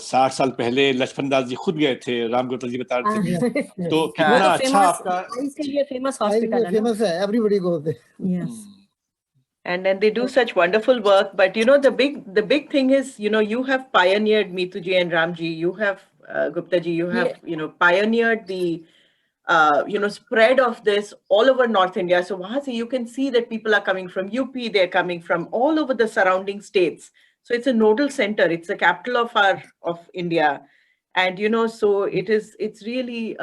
60 साल पहले लक्ष्मण दास जी खुद गए थे, राम गुप्ता जी बता रहे थे, तो कितना अच्छा आपका इसके लिए फेमस हॉस्पिटल है, फेमस है, everybody goes there. Yes. And then they do such wonderful work, but the big thing is, you have pioneered, Meetu ji and Ram ji, you have Gupta ji, you have pioneered the spread of this all over North India. So wahan se you can see that people are coming from UP, they're coming from all over the surrounding states. So it's a nodal center. It's the capital of India, and so it's really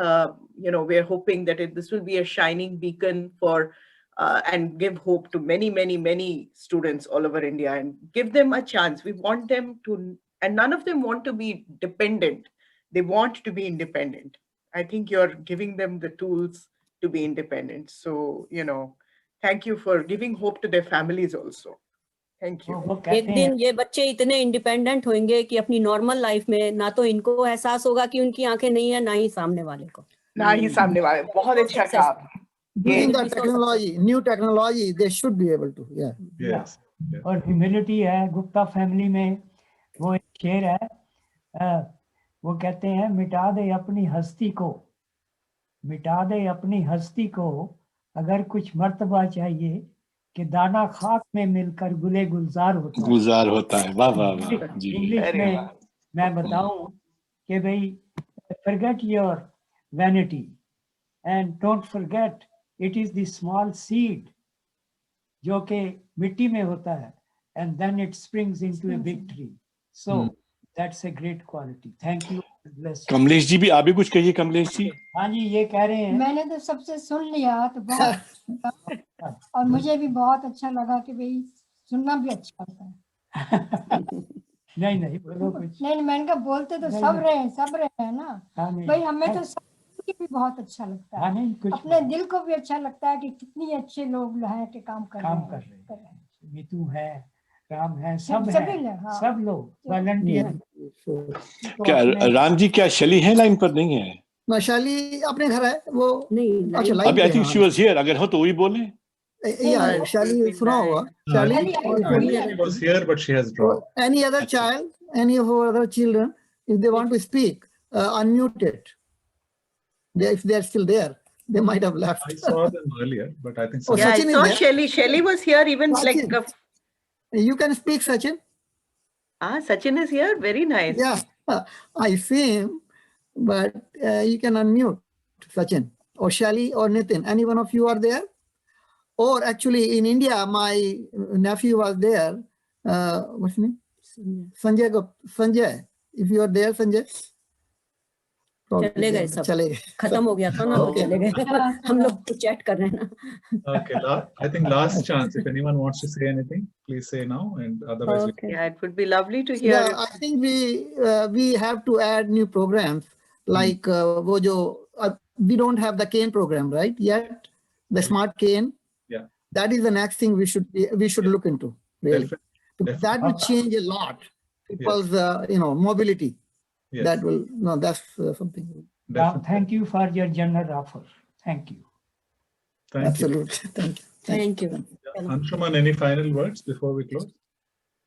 we're hoping that this will be a shining beacon for and give hope to many students all over India and give them a chance. We want them to, and none of them want to be dependent. They want to be independent. I think you're giving them the tools to be independent. So thank you for giving hope to their families also. Thank you. एक दिन ये बच्चे इतने independent होंगे कि अपनी normal life में ना तो इनको एहसास होगा कि उनकी आंखें नहीं है, ना ही सामने वाले को। बहुत अच्छा कहा। Using the technology, new technology, they should be able to. Yeah. Yes. और ह्यूमिलिटी है गुप्ता फैमिली में, वो एक शेर है, वो कहते हैं मिटा दे अपनी हस्ती को, मिटा दे अपनी हस्ती को, अगर कुछ मर्तबा चाहिए कि दाना खाक में मिलकर गुले गुलजार होता है। वाह वाह वाह जी। इंग्लिश में मैं बताऊं कि भाई forget your vanity and don't forget it is the small seed जो कि मिट्टी में होता है and then it springs into a big tree. So that's a great quality. Thank you. Kamlesh ji भी आप भी कुछ कहिए। कमलेश जी। हाँ जी, ये कह रहे हैं मैंने तो सबसे सुन लिया तो बहुत और मुझे भी बहुत अच्छा लगा कि भाई सुनना भी अच्छा होता है। नहीं बोलो कुछ। नहीं मैंने कहा बोलते तो सब रहे हैं ना भाई, हमें तो सब भी बहुत अच्छा लगता है, अपने दिल को भी अच्छा लगता है कि कितनी अच्छे लोग हैं कि काम कर रहे हैं। मीतू है, राम है, सब लोग वॉलंटियर। क्या राम जी, क्या शैली है लाइन पर? नहीं है, शैली अपने घर है वो नहीं। अच्छा, अभी I think she was here, अगर हो तो वही बोले। Yeah, Shali, सुना होगा। Shali was here, but she has dropped. Any other child, any of our other children, if they want to speak, unmute it. If they are still there, they might have left. I saw them earlier, but I think. Yeah, I saw Shelly. Shelly was here even Sachin. like. You can speak, Sachin. Sachin is here. Very nice. Yeah, I see him, but you can unmute Sachin or Shelly or Nitin. Any one of you are there? Or actually, in India, my nephew was there. What's his name? Sanjay. If you are there, Sanjay. चले गए सब, खत्म हो गया था ना, तो चले गए। हम लोग तो चैट कर रहे हैं ना। Okay, I think last chance. If anyone wants to say anything, please say now, and otherwise. Okay. Yeah, it would be lovely to hear. Yeah, I think we have to add new programs like we don't have the cane program right yet, the smart cane. Yeah, that is the next thing we should look into really. Definitely. That will change a lot people's mobility. Yes. That will that's something. Thank you for your generous offer. Thank you. Absolutely. Thank you. Thank you. Anshuman, any final words before we close?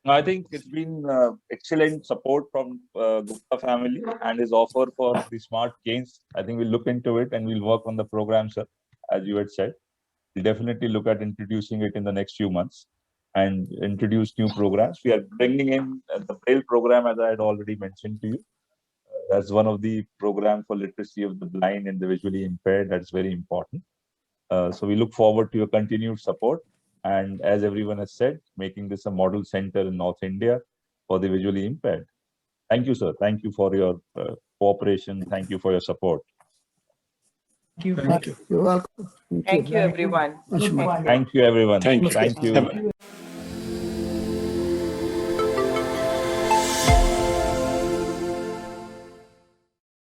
I think it's been excellent support from Gupta family and his offer for the smart gains. I think we'll look into it and we'll work on the program, sir, as you had said. We'll definitely look at introducing it in the next few months and introduce new programs. We are bringing in the Braille program, as I had already mentioned to you. That's one of the programs for literacy of the blind and the visually impaired. That's very important. So we look forward to your continued support. And as everyone has said, making this a model center in North India for the visually impaired. Thank you, sir. Thank you for your cooperation. Thank you for your support. Thank you. You're welcome. Thank you, everyone. Thank you, everyone. Thank you. Thank you.